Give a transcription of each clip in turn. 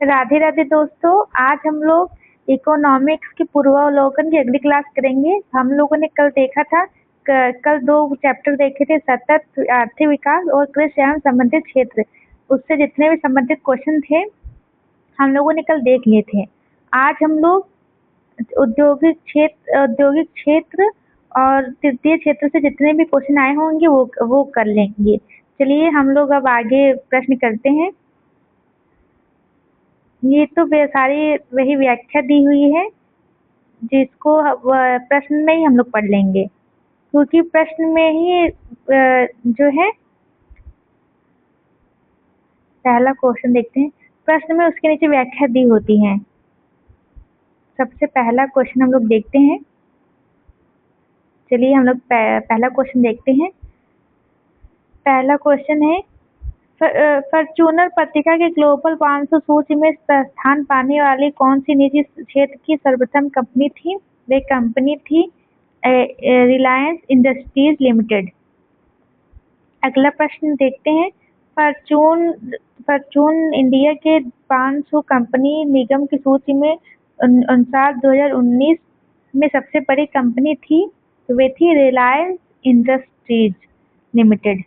राधे राधे दोस्तों। आज हम लोग इकोनॉमिक्स की पूर्वावलोकन की अगली क्लास करेंगे। हम लोगों ने कल देखा था कल दो चैप्टर देखे थे, सतत आर्थिक विकास और कृषि एवं संबंधित क्षेत्र। उससे जितने भी संबंधित क्वेश्चन थे हम लोगों ने कल देख लिए थे। आज हम लोग औद्योगिक क्षेत्र और तृतीय क्षेत्र से जितने भी क्वेश्चन आए होंगे वो कर लेंगे। चलिए हम लोग अब आगे प्रश्न करते हैं। ये तो सारी वही व्याख्या दी हुई है जिसको प्रश्न में ही हम लोग पढ़ लेंगे, क्योंकि प्रश्न में ही जो है पहला क्वेश्चन देखते हैं। प्रश्न में उसके नीचे व्याख्या दी होती है। सबसे पहला क्वेश्चन हम लोग देखते हैं। चलिए हम लोग पहला क्वेश्चन देखते हैं। पहला क्वेश्चन है, फॉर्च्यूनर पत्रिका के ग्लोबल 500 सूची में स्थान पाने वाली कौन सी निजी क्षेत्र की सर्वप्रथम कंपनी थी? वे कंपनी थी रिलायंस इंडस्ट्रीज लिमिटेड। अगला प्रश्न देखते हैं। फॉर्च्यून इंडिया के 500 कंपनी निगम की सूची में अनुसार 2019 में सबसे बड़ी कंपनी थी, तो वे थी रिलायंस इंडस्ट्रीज लिमिटेड।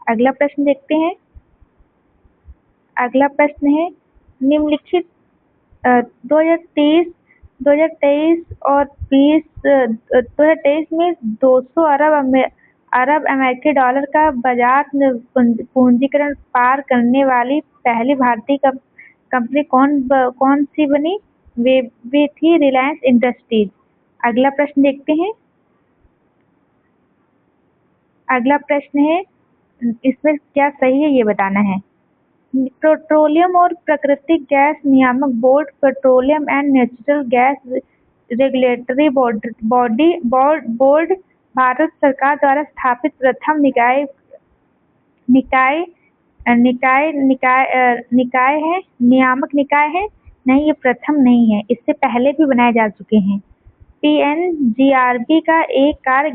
अगला प्रश्न देखते हैं। अगला प्रश्न है, निम्नलिखित 2023 और 2023 में 200 अरब अमेरिकी डॉलर का बाजार पूंजीकरण पार करने वाली पहली भारतीय कंपनी कौन सी बनी? वे थी रिलायंस इंडस्ट्रीज। अगला प्रश्न देखते हैं। अगला प्रश्न है, इसमें क्या सही है ये बताना है। पेट्रोलियम और प्राकृतिक गैस नियामक board petroleum and natural gas regulatory board Bharat सरकार द्वारा स्थापित प्रथम नियामक निकाय है। नहीं, ये प्रथम नहीं है, इससे पहले भी बनाए जा चुके हैं। पीएनजीआरबी का एक कार्य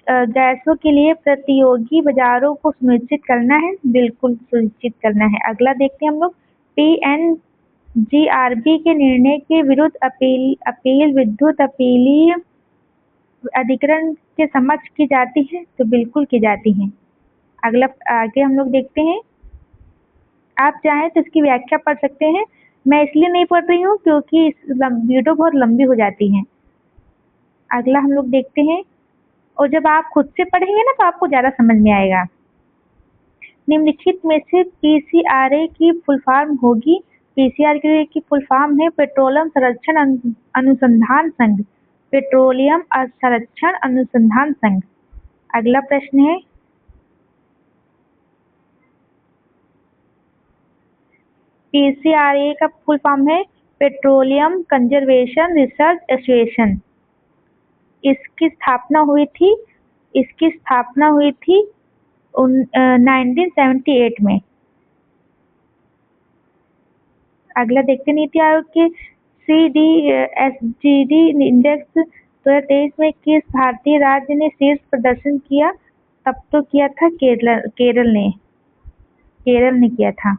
गैसों के लिए प्रतियोगी बाजारों को सुनिश्चित करना है। बिल्कुल सुनिश्चित करना है। अगला देखते हैं हम लोग। पीएनजीआरबी के निर्णय के विरुद्ध अपील विद्युत अपीलीय अधिकरण के समक्ष की जाती है, तो बिल्कुल की जाती है। अगला आगे हम लोग देखते हैं। आप चाहें तो इसकी व्याख्या पढ़ सकते हैं। मैं इसलिए नहीं पढ़ रही हूँ क्योंकि वीडियो बहुत लंबी हो जाती है। अगला हम लोग देखते हैं, और जब आप खुद से पढ़ेंगे ना तो आपको ज्यादा समझ में आएगा। निम्नलिखित में से पीसीआरए की फुल फॉर्म होगी। पीसीआरए की फुल फॉर्म है पेट्रोलियम संरक्षण अनुसंधान संघ। पेट्रोलियम संरक्षण अनुसंधान संघ। अगला प्रश्न है, पीसीआरए का फुल फॉर्म है पेट्रोलियम कंजर्वेशन रिसर्च एसोसिएशन। इसकी स्थापना हुई थी 1978 में। अगला देखते, नीति आयोग के CDSGD इंडेक्स 2023 में किस भारतीय राज्य ने शीर्ष प्रदर्शन किया? तब तो किया था केरल ने किया था।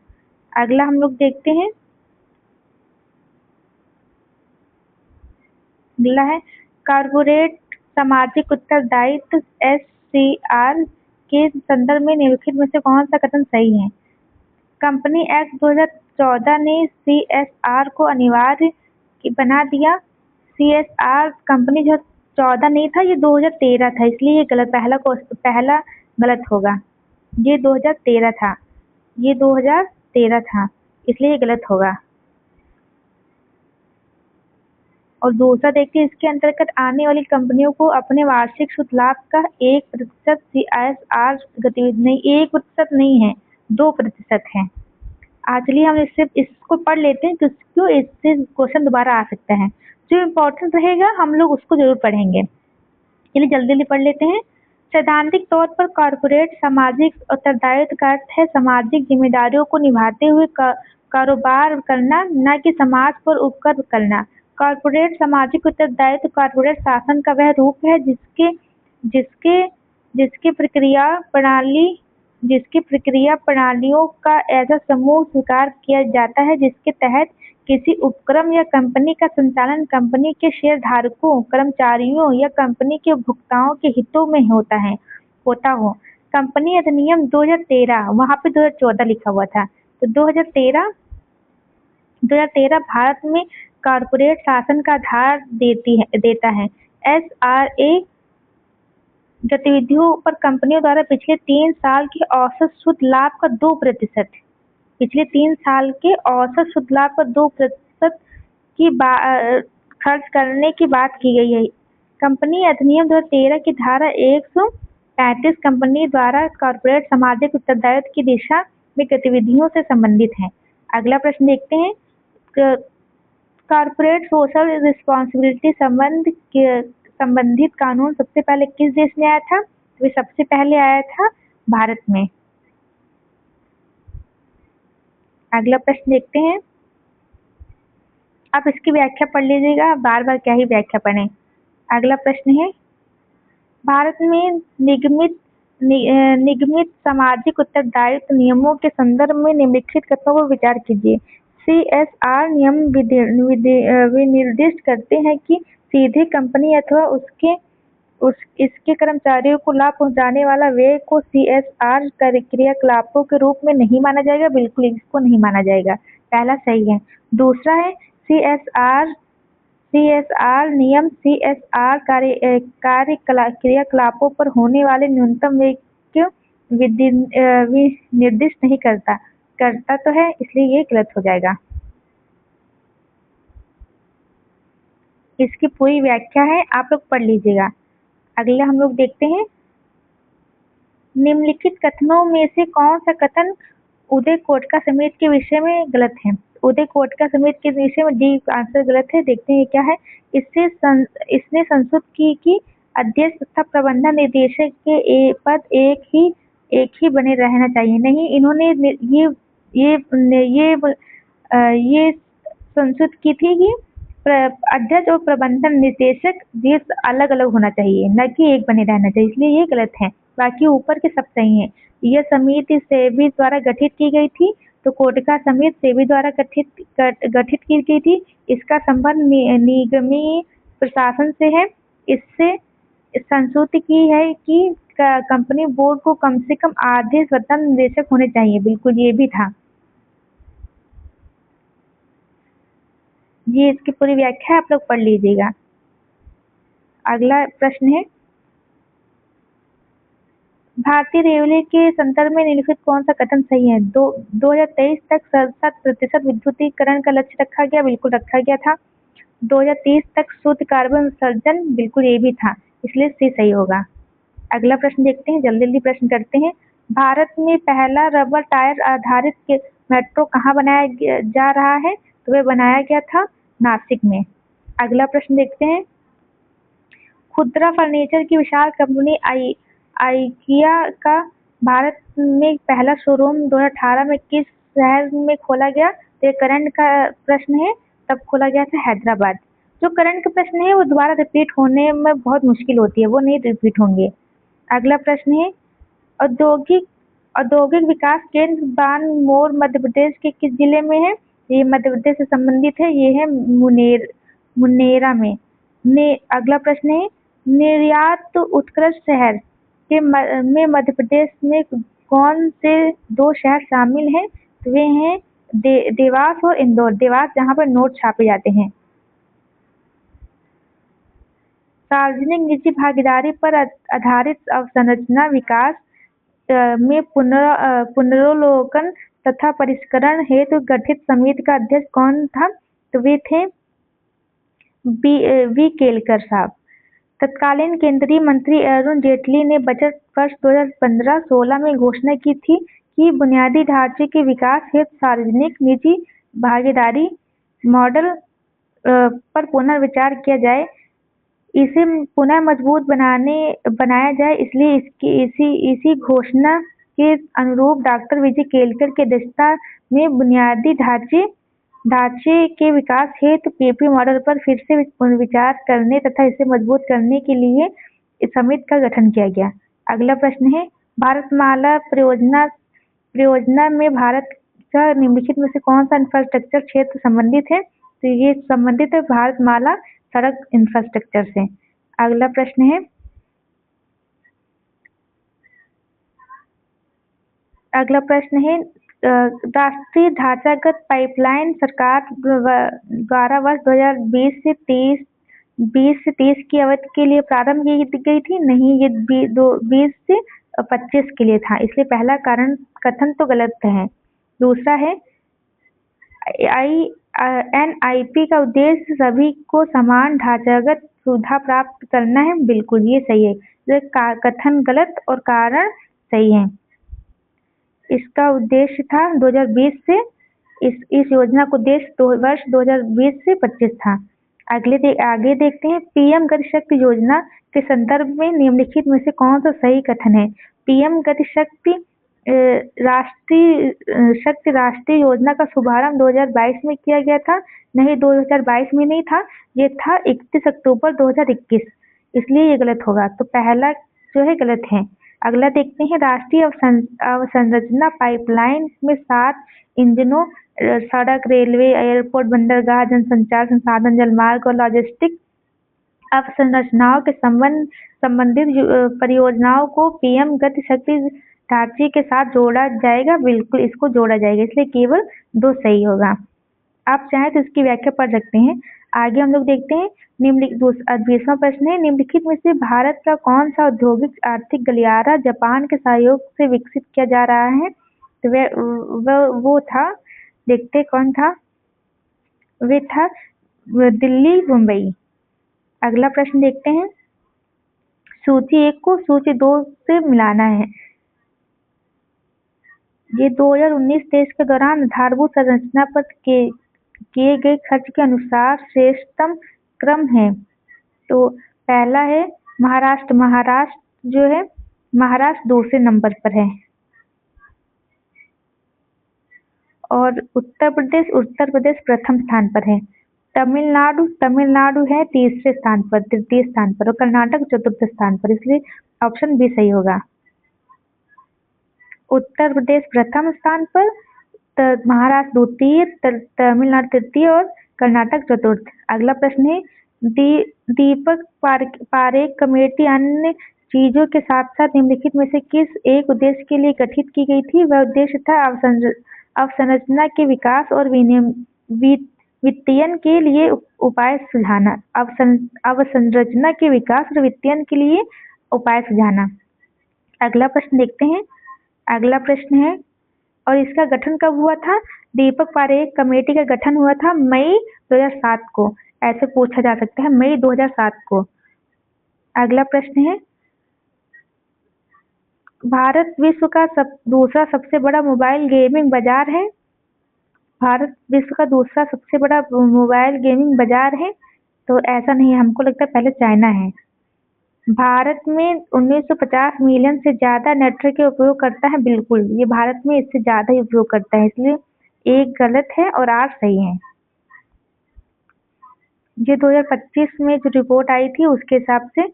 अगला हम लोग देखते हैं। अगला है, कॉर्पोरेट सामाजिक उत्तरदायित्व SCR के संदर्भ में निम्नलिखित में से कौन सा कथन सही है? कंपनी एक्ट 2014 ने CSR को अनिवार्य बना दिया। CSR कंपनी 2014 नहीं था, ये 2013 था, इसलिए ये गलत। पहला गलत होगा। ये 2013 था, इसलिए ये गलत होगा। और दूसरा देखिए, इसके अंतर्गत आने वाली कंपनियों को अपने वार्षिक शुद्ध लाभ का 1% CSR गतिविधि नहीं, 1% नहीं है, 2% है। चलिए हम इसको पढ़ लेते हैं, क्यों इससे क्वेश्चन दोबारा आ सकता है। जो इम्पोर्टेंट रहेगा हम लोग उसको जरूर पढ़ेंगे। चलिए जल्दी पढ़ लेते हैं। सैद्धांतिक तौर पर कॉर्पोरेट सामाजिक उत्तरदायित्व का अर्थ है सामाजिक जिम्मेदारियों को निभाते हुए कारोबार करना, न कि समाज पर उपकार करना। कॉर्पोरेट सामाजिक उत्तरदायित्व कॉर्पोरेट शासन का वह रूप है जिसके प्रक्रिया प्रणाली जिसकी प्रक्रिया प्रणालियों का ऐसा समूह स्वीकार किया जाता है जिसके तहत किसी उपक्रम या कंपनी का संचालन कंपनी के शेयरधारकों, कर्मचारियों या कंपनी के उपभोक्ताओं के हितों में होता हो। कंपनी अधिनियम 2013, वहाँ पे 2014 लिखा हुआ था, तो 2013 भारत में कॉर्पोरेट शासन का आधार देता है। SRA गतिविधियों पर कंपनियों द्वारा पिछले 3 साल के औसत शुद्ध लाभ का 2%, पिछले 3 साल के औसत शुद्ध लाभ का 2% की खर्च करने की बात की गई है। कंपनी अधिनियम 2013 की धारा 135 कंपनी द्वारा कॉर्पोरेट सामाजिक उत्तरदायित्व की दिशा में गतिविधियों से संबंधित है। अगला प्रश्न देखते हैं, कॉर्पोरेट सोशल रिस्पॉन्सिबिलिटी संबंधित कानून सबसे पहले किस देश में आया था? तो सबसे पहले आया था भारत में। अगला प्रश्न देखते हैं, आप इसकी व्याख्या पढ़ लीजिएगा, बार बार क्या ही व्याख्या पढ़ें। अगला प्रश्न है, भारत में निगमित सामाजिक उत्तरदायित्व नियमों के संदर्भ में निम्नलिखित कथनों पर विचार कीजिए। CSR नियम विनिर्दिष्ट करते हैं कि सीधे कंपनी अथवा इसके कर्मचारियों को लाभ पहुंचाने वाला व्यय को CSR क्रियाकलापों के रूप में नहीं माना जाएगा, बिल्कुल इसको नहीं माना जाएगा, पहला सही है। दूसरा है, CSR नियम CSR क्रियाकलापों पर होने वाले न्यूनतम व्यय को निर्दिष्ट नहीं करता तो है, इसलिए ये गलत हो जाएगा। इसकी पूरी व्याख्या है, आप लोग पढ़ लीजिएगा। अगला हम लोग देखते हैं, निम्नलिखित कथनों में से कौन सा कथन उदय कोटका समिति के विषय में गलत है? उदय कोटका समिति के विषय में डी आंसर गलत है। देखते हैं क्या है। इसने संसूचित की कि अध्यक्ष तथा प्रबंधन निदेशक के पद एक ही बने रहना चाहिए। नहीं, इन्होंने ये संसूचित की थी कि अध्यक्ष और प्रबंधन निदेशक ये अलग अलग होना चाहिए, न कि एक बने रहना चाहिए, इसलिए ये गलत है। बाकी ऊपर के सब सही हैं। यह समिति सेबी द्वारा गठित की गई थी, तो कोटका समिति सेबी द्वारा गठित की गई थी। इसका संबंध निगमीय प्रशासन से है। इससे संसूचित की है कि कंपनी बोर्ड को कम से कम आधे स्वतंत्र निदेशक होने चाहिए, बिल्कुल ये भी था। ये इसकी पूरी व्याख्या आप लोग पढ़ लीजिएगा। अगला प्रश्न है, भारतीय रेलवे के संदर्भ में निम्नलिखित कौन सा कथन सही है? 2023 तक 67% विद्युतीकरण का लक्ष्य रखा गया, बिल्कुल रखा गया था। 2030 तक शुद्ध कार्बन उत्सर्जन, बिल्कुल ये भी था, इसलिए सी सही होगा। अगला प्रश्न देखते हैं, जल्दी जल्दी प्रश्न करते हैं। भारत में पहला रबर टायर आधारित मेट्रो कहाँ बनाया जा रहा है? तो वह बनाया गया था नासिक में। अगला प्रश्न देखते हैं, खुदरा फर्नीचर की विशाल कंपनी आइकिया का भारत में पहला शोरूम 2018 में किस शहर में खोला गया? तो करंट का प्रश्न है, तब खोला गया था हैदराबाद। जो करंट का प्रश्न है वो दोबारा रिपीट होने में बहुत मुश्किल होती है, वो नहीं रिपीट होंगे। अगला प्रश्न है, औद्योगिक विकास केंद्र बानमोर मध्य प्रदेश के किस जिले में है? ये मध्य प्रदेश से संबंधित है, ये है मुनेरा में। अगला प्रश्न है, निर्यात उत्कृष्ट शहर में मध्य प्रदेश में कौन से 2 शहर शामिल हैं? तो वे हैं देवास और इंदौर। देवास जहाँ पर नोट छापे जाते हैं। सार्वजनिक निजी भागीदारी पर आधारित अवसंरचना विकास में पुनरावलोकन तथा परिष्करण हेतु गठित समिति का अध्यक्ष कौन था? तो वे थे वी केलकर साहब। तत्कालीन केंद्रीय मंत्री अरुण जेटली ने बजट वर्ष 2015-16 में घोषणा की थी कि बुनियादी ढांचे के विकास हेतु सार्वजनिक निजी भागीदारी मॉडल पर पुनर्विचार किया जाए, इसे पुनः मजबूत बनाया जाए। इसलिए इसी घोषणा के अनुरूप डॉक्टर विजय केलकर के अध्यक्षता में बुनियादी ढांचे के विकास हेतु पीपी मॉडल पर फिर से विचार करने तथा इसे मजबूत करने के लिए इस समिति का गठन किया गया। अगला प्रश्न है, भारतमाला परियोजना परियोजना में भारत का निम्नलिखित में से कौन सा इंफ्रास्ट्रक्चर क्षेत्र संबंधित है? तो ये संबंधित है भारतमाला सड़क इंफ्रास्ट्रक्चर से। अगला प्रश्न है, राष्ट्रीय ढांचागत पाइपलाइन सरकार द्वारा वर्ष 2020 से 30 की अवधि के लिए प्रारंभ की गई थी। नहीं, ये 20 से 25 के लिए था, इसलिए पहला कारण कथन तो गलत है। दूसरा है, NIP का उद्देश्य सभी को समान ढांचागत सुविधा प्राप्त करना है। बिल्कुल ये सही है, कथन गलत और कारण सही है। इसका उद्देश्य था 2020 से इस योजना का उद्देश्य वर्ष 2020 से 25 था। आगे देखते हैं, PM गति शक्ति योजना के संदर्भ में निम्नलिखित में से कौन सा सही कथन है? PM गति शक्ति राष्ट्रीय योजना का शुभारंभ 2022 में किया गया था। नहीं, 2022 में नहीं था, ये था 31 अक्टूबर 2021, इसलिए ये गलत होगा। तो पहला जो है गलत है। अगला देखते हैं, राष्ट्रीय अवसंरचना पाइपलाइन में 7 इंजनों सड़क, रेलवे, एयरपोर्ट, बंदरगाह, जनसंचार संसाधन, जलमार्ग और लॉजिस्टिक अवसंरचनाओं के संबंधित परियोजनाओं को PM गति शक्ति ढांचे के साथ जोड़ा जाएगा। बिल्कुल इसको जोड़ा जाएगा, इसलिए केवल 2 सही होगा। आप चाहें तो इसकी व्याख्या पढ़ सकते हैं। आगे हम लोग देखते हैं, 20वां प्रश्न है, निम्नलिखित में से भारत का कौन सा औद्योगिक आर्थिक गलियारा जापान के सहयोग से विकसित किया जा रहा है? तो वो था, देखते कौन था, वे था दिल्ली मुंबई। अगला प्रश्न देखते हैं, सूची 1 को सूची 2 से मिलाना है। ये 2019-23 के दौरान आधारभूत संरचना पर किए गए खर्च के अनुसार श्रेष्ठतम क्रम है। तो पहला है महाराष्ट्र जो है, महाराष्ट्र दूसरे नंबर पर है, और उत्तर प्रदेश प्रथम स्थान पर है। तमिलनाडु है तृतीय स्थान पर, और कर्नाटक चतुर्थ स्थान पर, इसलिए ऑप्शन बी सही होगा। उत्तर प्रदेश प्रथम स्थान पर, महाराष्ट्र द्वितीय, तमिलनाडु तृतीय और कर्नाटक चतुर्थ। अगला प्रश्न है, दीपक पारेख कमेटी अन्य चीजों के साथ साथ निम्नलिखित में से किस एक उद्देश्य के लिए गठित की गई थी? वह उद्देश्य था अवसंरचना के विकास और वित्तीयन के लिए उपाय सुझाना। अवसंरचना के विकास और वित्तीयन के लिए उपाय सुझाना। अगला प्रश्न देखते हैं। अगला प्रश्न है, और इसका गठन कब हुआ था? दीपक पारेख कमेटी का गठन हुआ था मई 2007 को। ऐसे पूछा जा सकता है, मई 2007 को। अगला प्रश्न है, भारत विश्व का दूसरा सबसे बड़ा मोबाइल गेमिंग बाजार है। भारत विश्व का दूसरा सबसे बड़ा मोबाइल गेमिंग बाजार है, तो ऐसा नहीं है, हमको लगता है पहले चाइना है। भारत में 1950 मिलियन से ज्यादा नेटवर्क के उपयोग करता है। बिल्कुल, ये भारत में इससे ज्यादा ही उपयोग करता है, इसलिए एक गलत है और 8 सही है। ये 2025 में जो रिपोर्ट आई थी उसके हिसाब से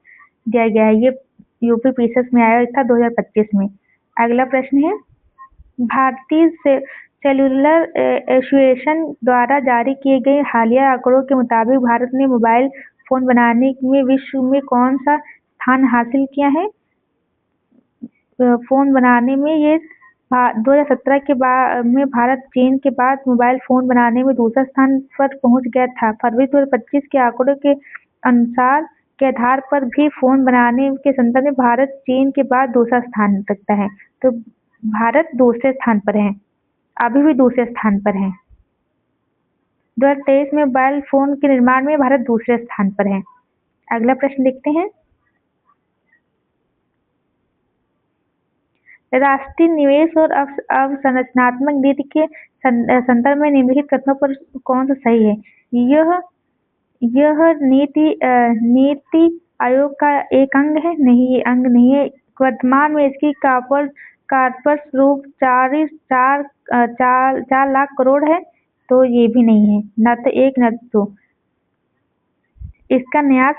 दिया गया है, ये यूपी पीसीएस में आया था 2025 में। अगला प्रश्न है, भारतीय सेल्युलर एसोसिएशन द्वारा जारी किए गए हालिया आंकड़ों के मुताबिक भारत ने मोबाइल फोन बनाने में विश्व में कौन सा स्थान हासिल किया है? फोन बनाने में ये 2017 के बाद में भारत चीन के बाद मोबाइल फोन बनाने में दूसरा स्थान पर पहुंच गया था। फरवरी 2025 के आंकड़ों के अनुसार के आधार पर भी फोन बनाने के संदर्भ में भारत चीन के बाद दूसरा स्थान रखता है, तो भारत दूसरे स्थान पर है, अभी भी दूसरे स्थान पर है। 2023 में मोबाइल फोन के निर्माण में भारत दूसरे स्थान पर है। अगला प्रश्न देखते हैं, राष्ट्रीय निवेश और अवसंरचनात्मक नीति के संदर्भ में निम्नलिखित कथनों पर कौन सा सही है? यह नीति आयोग का एक अंग है। नहीं, ये अंग नहीं है। वर्तमान में इसकी कॉर्पस रूप 4 लाख करोड़ है, तो ये भी नहीं है, न तो एक न तो। इसका न्यास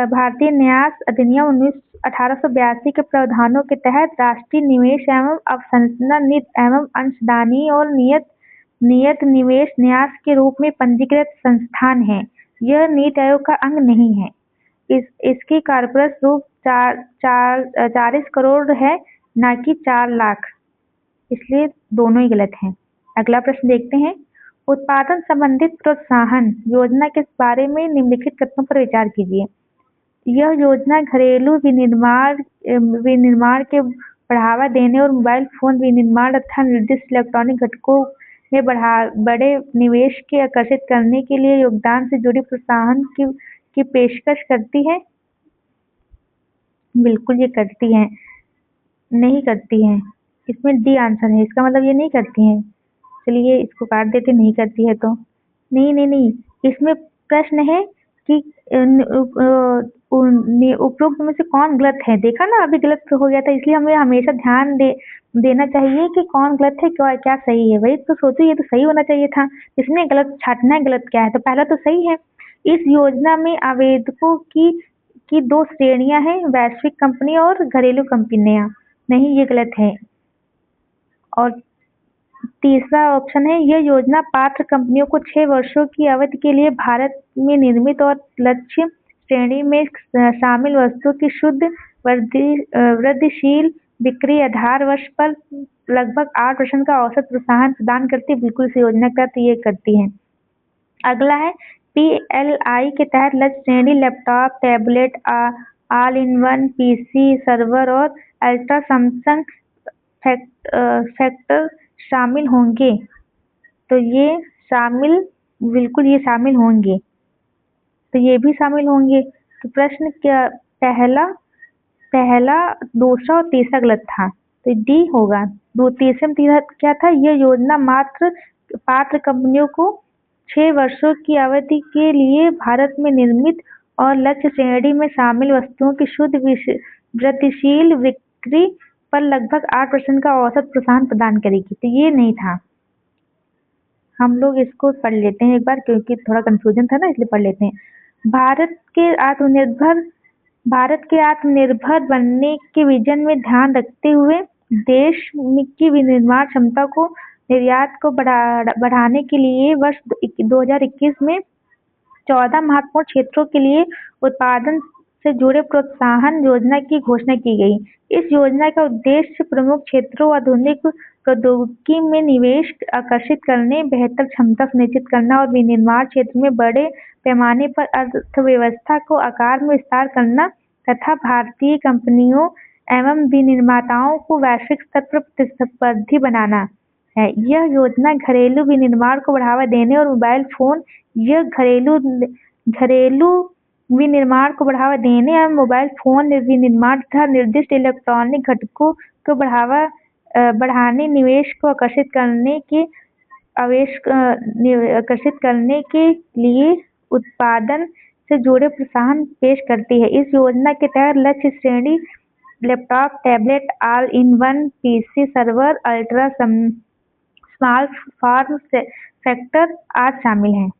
भारतीय न्यास अधिनियम 1882 के प्रावधानों के तहत राष्ट्रीय निवेश एवं अवसंरचना नीति एवं अंशदानी और नियत निवेश न्यास के रूप में पंजीकृत संस्थान है। यह नीति आयोग का अंग नहीं है। इसकी कॉर्पोरेट रूप 40 करोड़ है, न कि 4 लाख, इसलिए दोनों ही गलत हैं। अगला प्रश्न देखते हैं। उत्पादन संबंधित प्रोत्साहन योजना के बारे में निम्नलिखित कथनों पर विचार कीजिए। यह योजना घरेलू विनिर्माण के बढ़ावा देने और मोबाइल फोन विनिर्माण तथा निर्दिष्ट इलेक्ट्रॉनिक घटकों में बड़े निवेश के आकर्षित करने के लिए योगदान से जुड़ी प्रोत्साहन की पेशकश करती है। बिल्कुल ये करती है, नहीं करती है। इसमें डी आंसर है, इसका मतलब ये नहीं करती हैं। चलिए इसको काट देते, नहीं करती है तो। नहीं, इसमें प्रश्न है कि उपरोक्त में से कौन गलत है। देखा ना, अभी गलत हो गया था, इसलिए हमें हमेशा ध्यान देना चाहिए कि कौन गलत है, क्या सही है। वही तो सोचो, ये तो सही होना चाहिए था, इसमें गलत छाटना है, गलत क्या है। तो पहला तो सही है। इस योजना में आवेदकों की 2 श्रेणियां हैं, वैश्विक कंपनी और घरेलू कंपनियां। नहीं, ये गलत है। और तीसरा ऑप्शन है, यह योजना पात्र कंपनियों को 6 वर्षों की अवधि के लिए भारत में निर्मित और लक्ष्य श्रेणी में शामिल वस्तुओं की शुद्ध वृद्धिशील बिक्री आधार वर्ष पर लगभग 8% का औसत प्रोत्साहन प्रदान करती है। बिल्कुल इस योजना का तो ये करती है। अगला है, PLI के तहत लक्ष्य श्रेणी laptop, tablet, all in one PC, server और अल्ट्रा सैमसंग फैक्टर शामिल होंगे। तो ये बिल्कुल ये शामिल होंगे, तो ये भी शामिल होंगे। तो प्रश्न क्या, पहला, दूसरा और तीसरा गलत था, तो डी होगा। तीसरे में क्या था, यह योजना पात्र कंपनियों को 6 वर्षों की अवधि के लिए भारत में निर्मित और लक्ष्य श्रेणी में शामिल वस्तुओं की शुद्ध वृद्धिशील बिक्री पर लगभग 8% का औसत प्रोत्साहन प्रदान करेगी। तो ये नहीं था। हम लोग इसको पढ़ लेते हैं एक बार, क्योंकि थोड़ा कंफ्यूजन था ना, इसलिए पढ़ लेते हैं। भारत के आत्मनिर्भर बनने के विजन में ध्यान रखते हुए देश की विनिर्माण क्षमता को निर्यात को बढ़ाने के लिए वर्ष 2021 में 14 महत्वपूर्ण क्षेत्रों के लिए उत्पादन से जुड़े प्रोत्साहन योजना की घोषणा की गई। इस योजना का उद्देश्य प्रमुख क्षेत्रों आधुनिक प्रौद्योगिकी में निवेश आकर्षित करने, बेहतर क्षमता सुनिश्चित करना और विनिर्माण क्षेत्र में बड़े पैमाने पर अर्थव्यवस्था को आकार में विस्तार करना तथा भारतीय कंपनियों एवं विनिर्माताओं को वैश्विक स्तर पर प्रतिस्पर्धी बनाना है। यह योजना घरेलू विनिर्माण को बढ़ावा देने और मोबाइल फोन घरेलू विनिर्माण को बढ़ावा देने और मोबाइल फोन विनिर्माण तथा निर्दिष्ट इलेक्ट्रॉनिक घटकों को बढ़ाने निवेश को आकर्षित करने के लिए उत्पादन से जुड़े प्रोत्साहन पेश करती है। इस योजना के तहत लक्ष्य श्रेणी laptop, tablet, all in one PC, server, ultra small form factor आज शामिल हैं।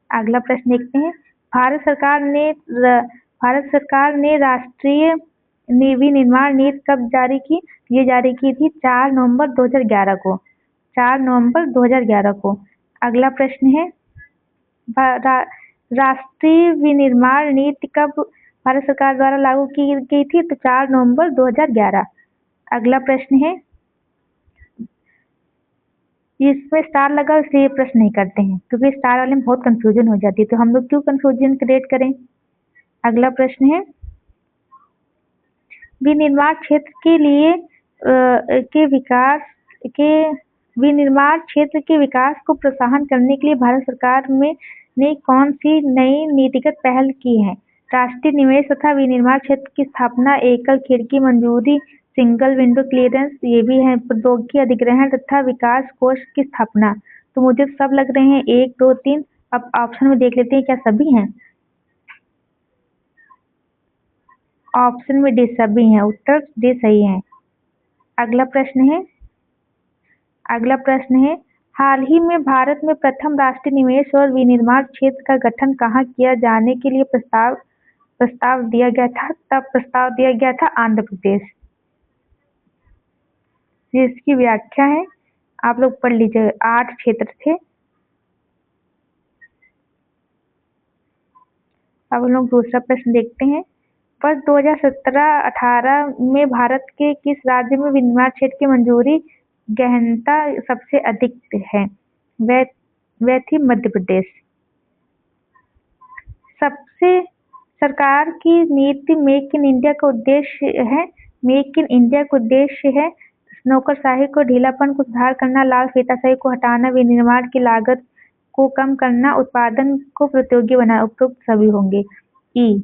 अगला प्रश्न देखते हैं। भारत सरकार ने राष्ट्रीय विनिर्माण नीति कब जारी की? ये जारी की थी 4 नवंबर 2011 को। 4 नवंबर 2011 को। अगला प्रश्न है, राष्ट्रीय विनिर्माण नीति कब भारत सरकार द्वारा लागू की गई थी? तो 4 नवंबर 2011। अगला प्रश्न है, इसमें स्टार लगा इसलिए प्रश्न नहीं करते हैं, क्योंकि स्टार वाले में बहुत कंफ्यूजन हो जाती है, तो हम लोग क्यों कंफ्यूजन क्रिएट करें। अगला प्रश्न है, विनिर्माण क्षेत्र के विकास को प्रोत्साहन करने के लिए भारत सरकार ने कौन सी नई नीतिगत पहल की है? राष्ट्रीय निवेश तथा विनिर्माण क्षेत्र की स्थापना, एकल खिड़की मंजूरी, सिंगल विंडो क्लियरेंस, ये भी है, प्रौद्योगिकी अधिग्रहण तथा विकास कोष की स्थापना। तो मुझे सब लग रहे हैं 1, 2, 3। अब ऑप्शन में देख लेते हैं क्या सभी हैं। ऑप्शन में डी सभी हैं, उत्तर डी सही है। अगला प्रश्न है, हाल ही में भारत में प्रथम राष्ट्रीय निवेश और विनिर्माण क्षेत्र का गठन कहाँ किया जाने के लिए प्रस्ताव प्रस्ताव दिया गया था? तब प्रस्ताव दिया गया था आंध्र प्रदेश। ये इसकी व्याख्या है, आप लोग पढ़ लीजिए। 8 क्षेत्र थे। अब हम लोग दूसरा प्रश्न देखते हैं। वर्ष 2017-18 में भारत के किस राज्य में विनिर्माण क्षेत्र की मंजूरी गहनता सबसे अधिक है? वह थी मध्य प्रदेश। सबसे सरकार की नीति मेक इन इंडिया का उद्देश्य है। मेक इन इंडिया का उद्देश्य है नौकरशाही को ढीलापन को सुधार करना, लाल फीताशाही को हटाना, विनिर्माण की लागत को कम करना, उत्पादन को प्रतियोगी बनाना। उपरोक्त सभी होंगे। ई।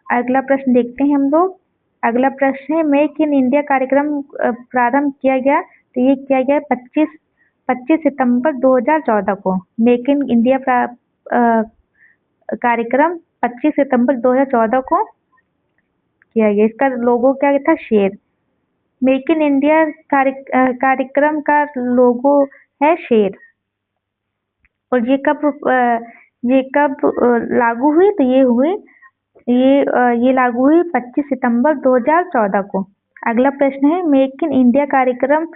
अगला प्रश्न देखते हैं हम लोग। अगला प्रश्न है मेक इन इंडिया कार्यक्रम प्रारंभ किया गया, तो ये किया गया 25 सितंबर 2014 को। मेक इन इंडिया कार्यक्रम 25 सितंबर 2014 को किया गया। इसका लोगो क्या था? शेर। मेक इन इंडिया कार्यक्रम का लोगो है शेर। और ये कब लागू हुई? तो ये लागू हुई 25 सितंबर 2014 को। अगला प्रश्न है मेक इन इंडिया कार्यक्रम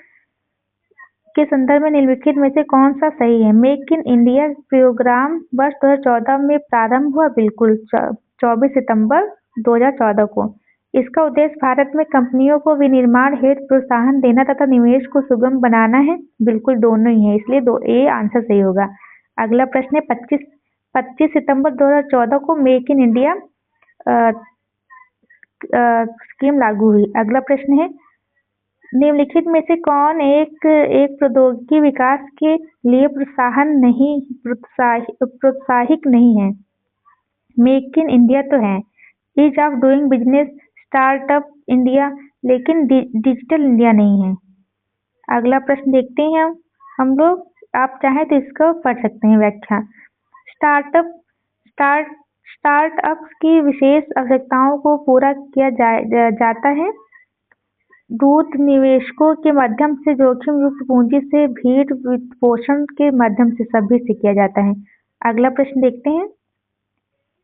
के संदर्भ में निम्नलिखित में से कौन सा सही है? मेक इन इंडिया प्रोग्राम वर्ष 2014 में प्रारंभ हुआ, बिल्कुल 24 सितंबर 2014 को। इसका उद्देश्य भारत में कंपनियों को विनिर्माण हेतु प्रोत्साहन देना तथा निवेश को सुगम बनाना है, बिल्कुल दोनों ही है, इसलिए ए आंसर सही होगा। अगला प्रश्न है 25 सितंबर 2014 को मेक इन इंडिया स्कीम लागू हुई। अगला प्रश्न है निम्नलिखित में से कौन एक प्रौद्योगिकी विकास के लिए प्रोत्साहिक नहीं है? मेक इन इंडिया तो है, ease of doing business, startup India, लेकिन डिजिटल इंडिया नहीं है। अगला प्रश्न देखते हैं हम लोग। आप चाहें तो इसको पढ़ सकते हैं व्याख्या। स्टार्टअप्स की विशेष आवश्यकताओं को पूरा किया जाता है। दूत निवेशकों के माध्यम से, जोखिम युक्त पूंजी से, भीड़ वित्तपोषण के माध्यम से, सभी से किया जाता है। अगला प्रश्न देखते हैं।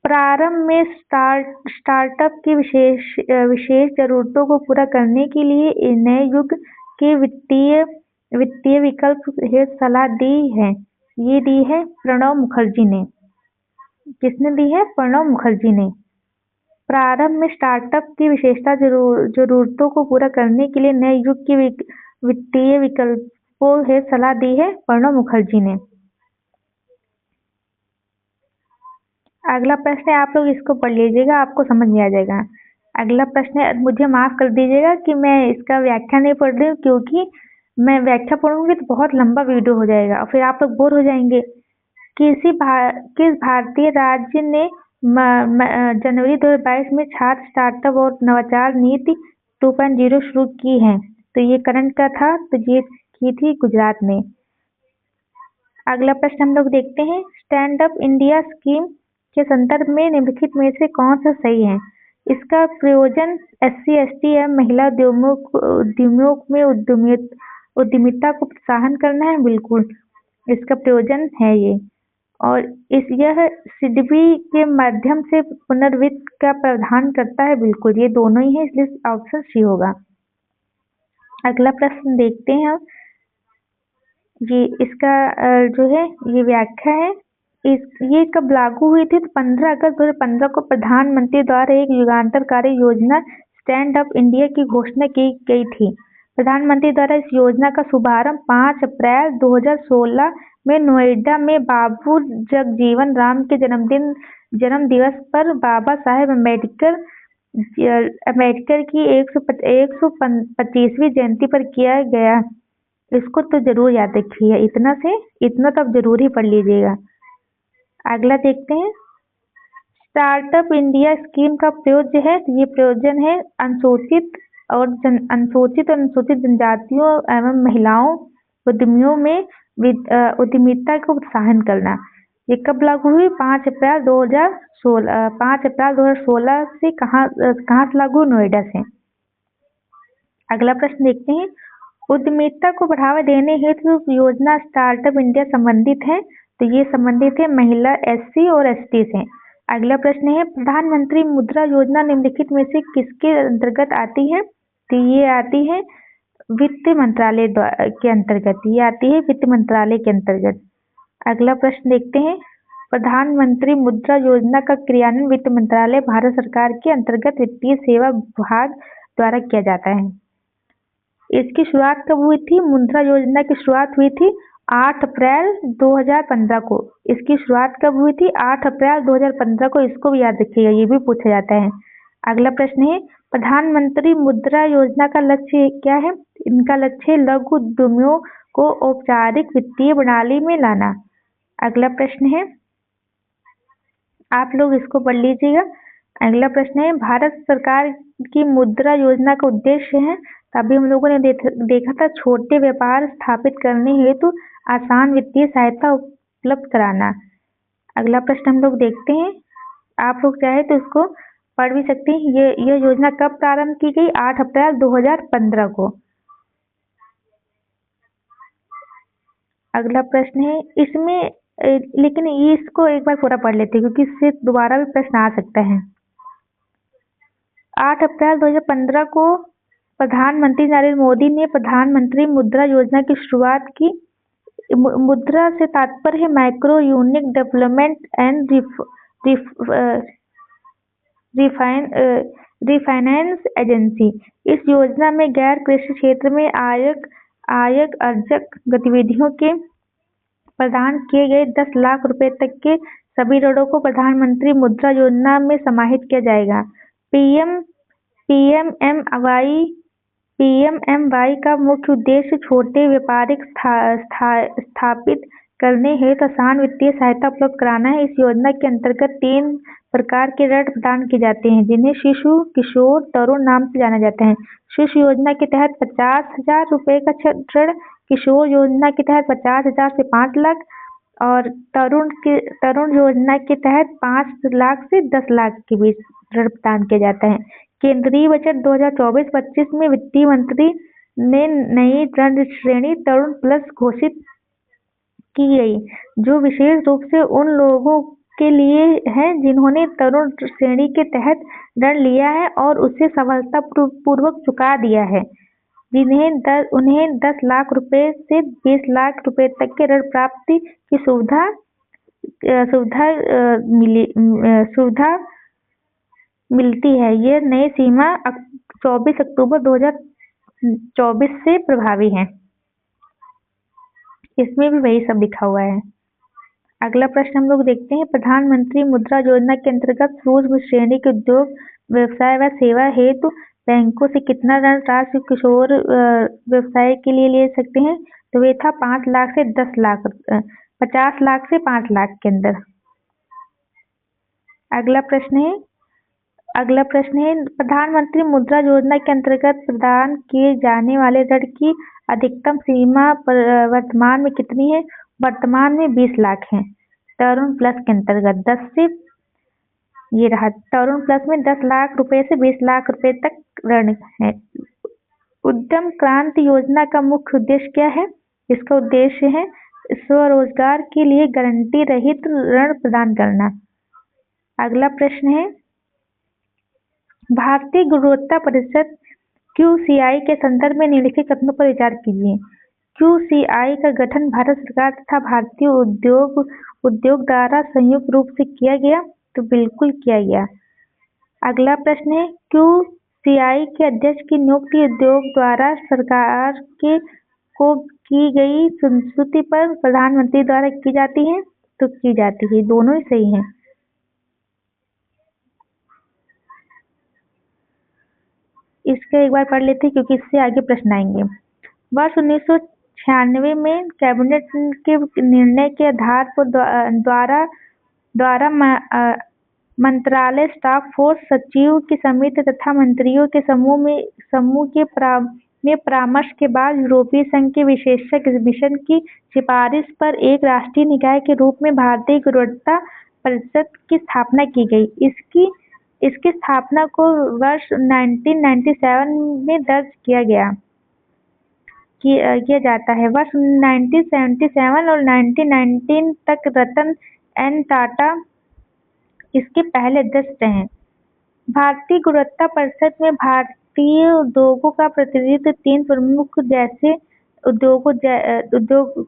प्रारंभ में स्टार्टअप की विशेष जरूरतों को पूरा करने के लिए नए युग के वित्तीय विकल्प हेतु सलाह दी है। ये दी है प्रणब मुखर्जी ने। किसने दी है? प्रणब मुखर्जी ने। प्रारंभ में स्टार्टअप की विशेषता जरूरतों को पूरा करने के लिए नए युग के वित्तीय विकल्पों हेतु सलाह दी है प्रणब मुखर्जी ने। अगला प्रश्न है, आप लोग इसको पढ़ लीजिएगा, आपको समझ में आ जाएगा। अगला प्रश्न है, मुझे माफ कर दीजिएगा कि मैं इसका व्याख्या नहीं पढ़ रही हूँ, क्योंकि मैं व्याख्या पढ़ूंगी तो बहुत लंबा वीडियो हो जाएगा और फिर आप लोग बोर हो जाएंगे। किस भारतीय राज्य ने जनवरी 2022 में छात्र स्टार्टअप और नवाचार नीति 2.0 शुरू की है? तो ये करंट का था, तो ये की थी गुजरात ने। अगला प्रश्न हम लोग देखते हैं। स्टैंड अप इंडिया स्कीम के संदर्भ में निम्नलिखित में से कौन सा सही है? इसका प्रयोजन SC ST एवं महिला उद्यमियों में उद्यमिता को प्रोत्साहन करना है, बिल्कुल इसका प्रयोजन है ये। और यह सिडबी के माध्यम से पुनर्वित्त का प्रावधान करता है, बिल्कुल ये दोनों ही है, इसलिए ऑप्शन सी होगा। अगला प्रश्न देखते हैं हम। ये इसका जो है ये व्याख्या है। ये कब लागू हुई थी? तो 15 अगस्त 2015 को प्रधानमंत्री द्वारा एक युगांतरकारी योजना स्टैंड अप इंडिया की घोषणा की गई थी। प्रधानमंत्री द्वारा इस योजना का शुभारंभ 5 अप्रैल 2016 में नोएडा में बाबू जगजीवन राम के जन्म दिवस पर बाबा साहेब अम्बेडकर की 125वीं जयंती पर किया गया। इसको तो जरूर याद रखिए, इतना तो आप जरूर ही पढ़ लीजिएगा। अगला देखते हैं। स्टार्टअप इंडिया स्कीम का प्रयोजन है, ये प्रयोजन है अनुसूचित और अनुसूचित जनजातियों एवं महिलाओं उद्यमियों में उद्यमिता को प्रोत्साहन करना। ये कब लागू हुई? 5 अप्रैल 2016 से कहाँ से लागू? नोएडा से। अगला प्रश्न देखते हैं। उद्यमिता को बढ़ावा देने हेतु योजना स्टार्टअप इंडिया संबंधित है, तो ये संबंधित है महिला, एससी और एसटी से। अगला प्रश्न है प्रधानमंत्री मुद्रा योजना निम्नलिखित में से किसके अंतर्गत आती है, तो ये आती है वित्त मंत्रालय के अंतर्गत, ये आती है वित्त मंत्रालय के अंतर्गत। अगला प्रश्न देखते हैं प्रधानमंत्री मुद्रा योजना का क्रियान्वयन वित्त मंत्रालय भारत सरकार के अंतर्गत वित्तीय सेवा विभाग द्वारा किया जाता है। इसकी शुरुआत कब हुई थी? मुद्रा योजना की शुरुआत हुई थी 8 अप्रैल 2015 को। इसकी शुरुआत कब हुई थी? 8 अप्रैल 2015 को। इसको भी याद रखिएगा, ये भी पूछा जाता है। अगला प्रश्न है प्रधानमंत्री मुद्रा योजना का लक्ष्य क्या है? इनका लक्ष्य है लघु उद्यमियों को औपचारिक वित्तीय प्रणाली में लाना। अगला प्रश्न है, आप लोग इसको पढ़ लीजिएगा। अगला प्रश्न है भारत सरकार की मुद्रा योजना का उद्देश्य है, तभी हम लोगों ने देखा था छोटे व्यापार स्थापित करने हेतु आसान वित्तीय सहायता उपलब्ध कराना। अगला प्रश्न हम लोग देखते हैं, आप लोग चाहे तो इसको पढ़ भी सकते हैं। ये योजना कब प्रारंभ की गई? 8 अप्रैल 2015 को। अगला प्रश्न है इसमें लेकिन इसको एक बार पूरा पढ़ लेते हैं क्योंकि इससे दोबारा भी प्रश्न आ सकता है। 8 अप्रैल 2015 को प्रधानमंत्री नरेंद्र मोदी ने प्रधानमंत्री मुद्रा योजना की शुरुआत की। मुद्रा से तात्पर्य है micro unique development and refinance agency. इस योजना में गैर कृषि क्षेत्र में आय अर्जक गतिविधियों के प्रदान किए गए 10 लाख रुपए तक के सभी ऋणों को प्रधानमंत्री मुद्रा योजना में समाहित किया जाएगा। पीएमएमवाई का मुख्य उद्देश्य छोटे व्यापारिक स्थापित करने हेतु आसान वित्तीय सहायता उपलब्ध कराना है। इस योजना के अंतर्गत 3 प्रकार के ऋण प्रदान किए जाते हैं जिन्हें शिशु, किशोर, तरुण नाम से जाना जाता है। शिशु योजना के तहत 50,000 रुपए का ऋण, किशोर योजना के तहत 50,000 से 5 लाख और तरुण योजना के तहत 5 लाख से 10 लाख के बीच ऋण प्रदान किया जाता है। केंद्रीय बजट 2024-25 में वित्त मंत्री ने नई ऋण श्रेणी तरुण प्लस घोषित की गई, जो विशेष रूप से उन लोगों के लिए है जिन्होंने तरुण श्रेणी के तहत ऋण लिया है और उसे सफलतापूर्वक चुका दिया है, उन्हें 10 लाख रुपए से 20 लाख रुपए तक के ऋण प्राप्ति की सुविधा मिलती है। यह नई सीमा 24 अक्टूबर 2024 से प्रभावी है। इसमें भी वही सब लिखा हुआ है। अगला प्रश्न हम लोग देखते हैं प्रधानमंत्री मुद्रा योजना के अंतर्गत सूक्ष्म श्रेणी के उद्योग, व्यवसाय व सेवा हेतु बैंकों से कितना ऋण राशि किशोर व्यवसाय के लिए ले सकते हैं? तो वे था 5 लाख से 10 लाख, 50 लाख से 5 लाख के अंदर। अगला प्रश्न है प्रधानमंत्री मुद्रा योजना के अंतर्गत प्रदान किए जाने वाले ऋण की अधिकतम सीमा वर्तमान में कितनी है? वर्तमान में 20 लाख है। तरुण प्लस के अंतर्गत 10 से ये रहा, तरुण प्लस में 10 लाख रुपए से 20 लाख रुपए तक ऋण है। उद्यम क्रांति योजना का मुख्य उद्देश्य क्या है? इसका उद्देश्य है स्वरोजगार के लिए गारंटी रहित ऋण प्रदान करना। अगला प्रश्न है भारतीय गुणवत्ता परिषद QCI के संदर्भ में निम्नलिखित कथनों पर विचार कीजिए। QCI का गठन भारत सरकार तथा भारतीय उद्योग द्वारा संयुक्त रूप से किया गया, तो बिल्कुल किया गया। अगला प्रश्न है QCI के अध्यक्ष की नियुक्ति उद्योग द्वारा सरकार को की गई संस्तुति पर प्रधानमंत्री द्वारा की जाती है, तो की जाती है। दोनों ही सही हैं। इसका एक बार पढ़ लेते हैं क्योंकि इससे आगे प्रश्न आएंगे। वर्ष 1996 में कैबिनेट के निर्णय के आधार पर द्वारा मंत्रालय स्टाफ फोर्स सचिव की समिति तथा मंत्रियों के समूह के परामर्श के बाद यूरोपीय संघ के विशेषज्ञ मिशन की सिफारिश पर एक राष्ट्रीय निकाय के रूप में भारतीय गुणवत्ता परिषद की स्थापना की गई। इसकी स्थापना को वर्ष 1997 में दर्ज किया गया। किया जाता है। वर्ष 1977 और 1919 तक रतन एन टाटा इसके पहले अध्यक्ष रहे। भारतीय गुणवत्ता परिषद में भारतीय उद्योगों का प्रतिनिधित्व तीन प्रमुख उद्योग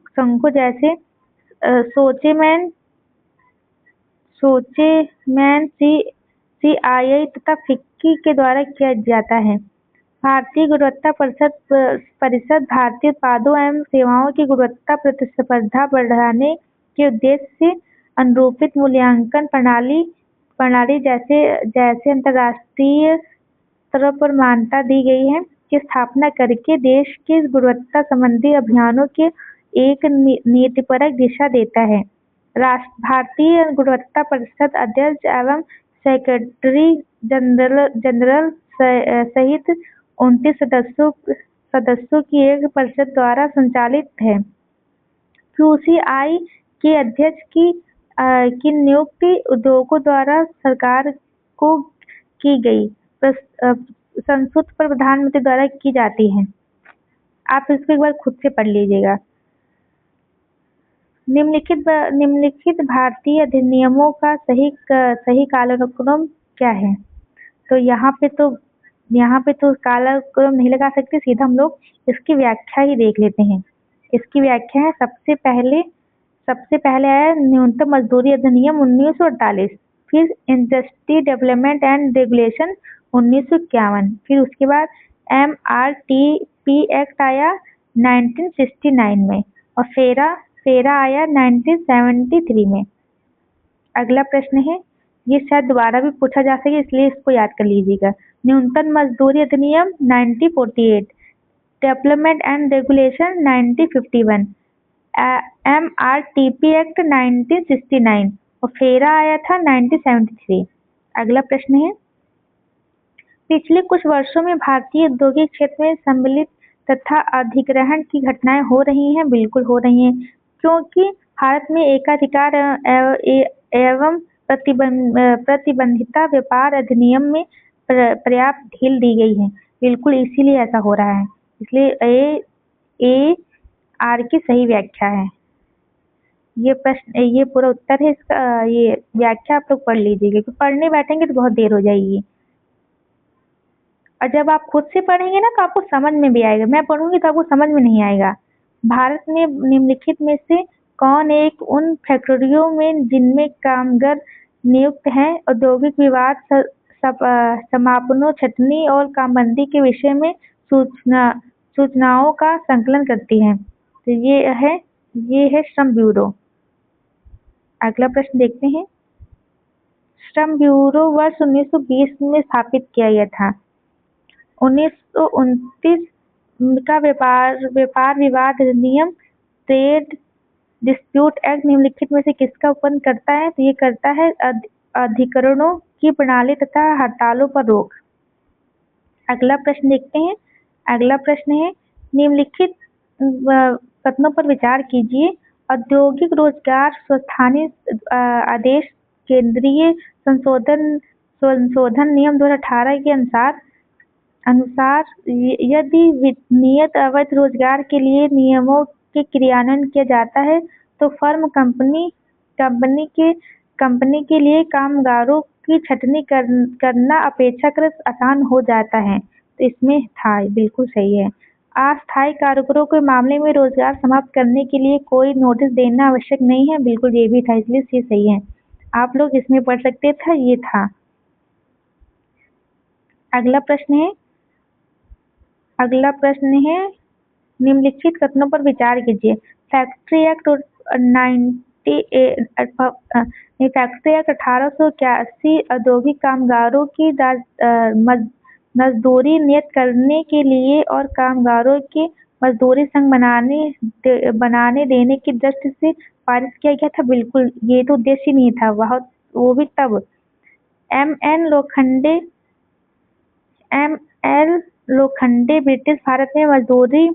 संघों जैसे सोचेमैन CII तथा फिक्की के द्वारा किया जाता है। भारतीय गुणवत्ता परिषद भारतीय उत्पादों एवं सेवाओं की गुणवत्ता प्रतिस्पर्धा बढ़ाने के उद्देश्य से अनुरूपित मूल्यांकन प्रणाली जैसे अंतर्राष्ट्रीय स्तर पर मान्यता दी गई है की स्थापना करके देश के गुणवत्ता संबंधी अभियानों के एक नीतिपरक दिशा देता है। भारतीय गुणवत्ता परिषद अध्यक्ष एवं सेक्रेटरी जनरल सहित 29 सदस्यों की एक परिषद द्वारा संचालित है। QCI के अध्यक्ष की नियुक्ति उद्योगों द्वारा सरकार को की गई संस्तुत पर प्रधानमंत्री द्वारा की जाती है। आप इसको एक बार खुद से पढ़ लीजिएगा। निम्नलिखित भारतीय अधिनियमों का सही कालानुक्रम क्या है? तो यहाँ पे तो कालानुक्रम नहीं लगा सकते, सीधा हम लोग इसकी व्याख्या ही देख लेते हैं। इसकी व्याख्या है सबसे पहले आया न्यूनतम मजदूरी अधिनियम 1948, फिर इंडस्ट्री डेवलपमेंट एंड रेगुलेशन 1951, फिर उसके बाद MRTP एक्ट आया 1969 में और फेरा आया 1973 में। अगला प्रश्न है, ये शायद दोबारा भी पूछा जा सके इसलिए इसको याद कर लीजिएगा। न्यूनतम मजदूरी अधिनियम 1948, development and regulation 1951, MRTP act 1969 और फेरा आया था 1973। अगला प्रश्न है, पिछले कुछ वर्षों में भारतीय औद्योगिक क्षेत्र में सम्मिलित तथा अधिग्रहण की घटनाएं हो रही हैं। बिल्कुल हो रही हैं, क्योंकि भारत में एकाधिकार एवं प्रतिबंधिता व्यापार अधिनियम में पर्याप्त ढील दी गई है। बिल्कुल इसीलिए ऐसा हो रहा है, इसलिए ए आर की सही व्याख्या है। ये पूरा उत्तर है इसका। ये व्याख्या आप लोग पढ़ लीजिएगा, क्योंकि पढ़ने बैठेंगे तो बहुत देर हो जाएगी और जब आप खुद से पढ़ेंगे ना तो आपको समझ में भी आएगा। मैं पढ़ूंगी तो आपको समझ में नहीं आएगा। भारत में निम्नलिखित में से कौन एक उन फैक्ट्रियों में जिनमें कामगार नियुक्त हैं औद्योगिक विवाद समापनों, छटनी और कामबंदी के विषय में सूचनाओं का संकलन करती है? तो ये है श्रम ब्यूरो। अगला प्रश्न देखते हैं। श्रम ब्यूरो वर्ष 1920 में स्थापित किया गया था। 1929 का व्यापार विवाद अधिनियम ट्रेड डिस्प्यूट एक्ट निम्नलिखित में से किसका उपन करता है? तो ये करता है अधिकरणों की प्रणाली तथा हड़तालों पर रोक। अगला प्रश्न देखते हैं। अगला प्रश्न है, निम्नलिखित कथनों पर विचार कीजिए। औद्योगिक रोजगार संस्थानीय आदेश केंद्रीय संशोधन नियम 2018 के अनुसार यदि नियत अवैध रोजगार के लिए नियमों के क्रियान्वयन किया जाता है तो फर्म कंपनी के लिए कामगारों की छटनी करना अपेक्षाकृत आसान हो जाता है। तो इसमें था, बिल्कुल सही है। अस्थायी कारीगरों के मामले में रोजगार समाप्त करने के लिए कोई नोटिस देना आवश्यक नहीं है। बिल्कुल ये भी था, इसलिए ये सही है। आप लोग इसमें पढ़ सकते था, ये था। अगला प्रश्न है, निम्नलिखित कथनों पर विचार कीजिए। फैक्ट्री एक्ट 1881 औद्योगिक कामगारों की मजदूरी नियत करने के लिए और कामगारों के मजदूरी संघ बनाने देने की दृष्टि से पारित किया गया था। बिल्कुल, ये तो उद्देश्य नहीं था, वो भी तब ML लोखंडे ब्रिटिश भारत में मजदूरी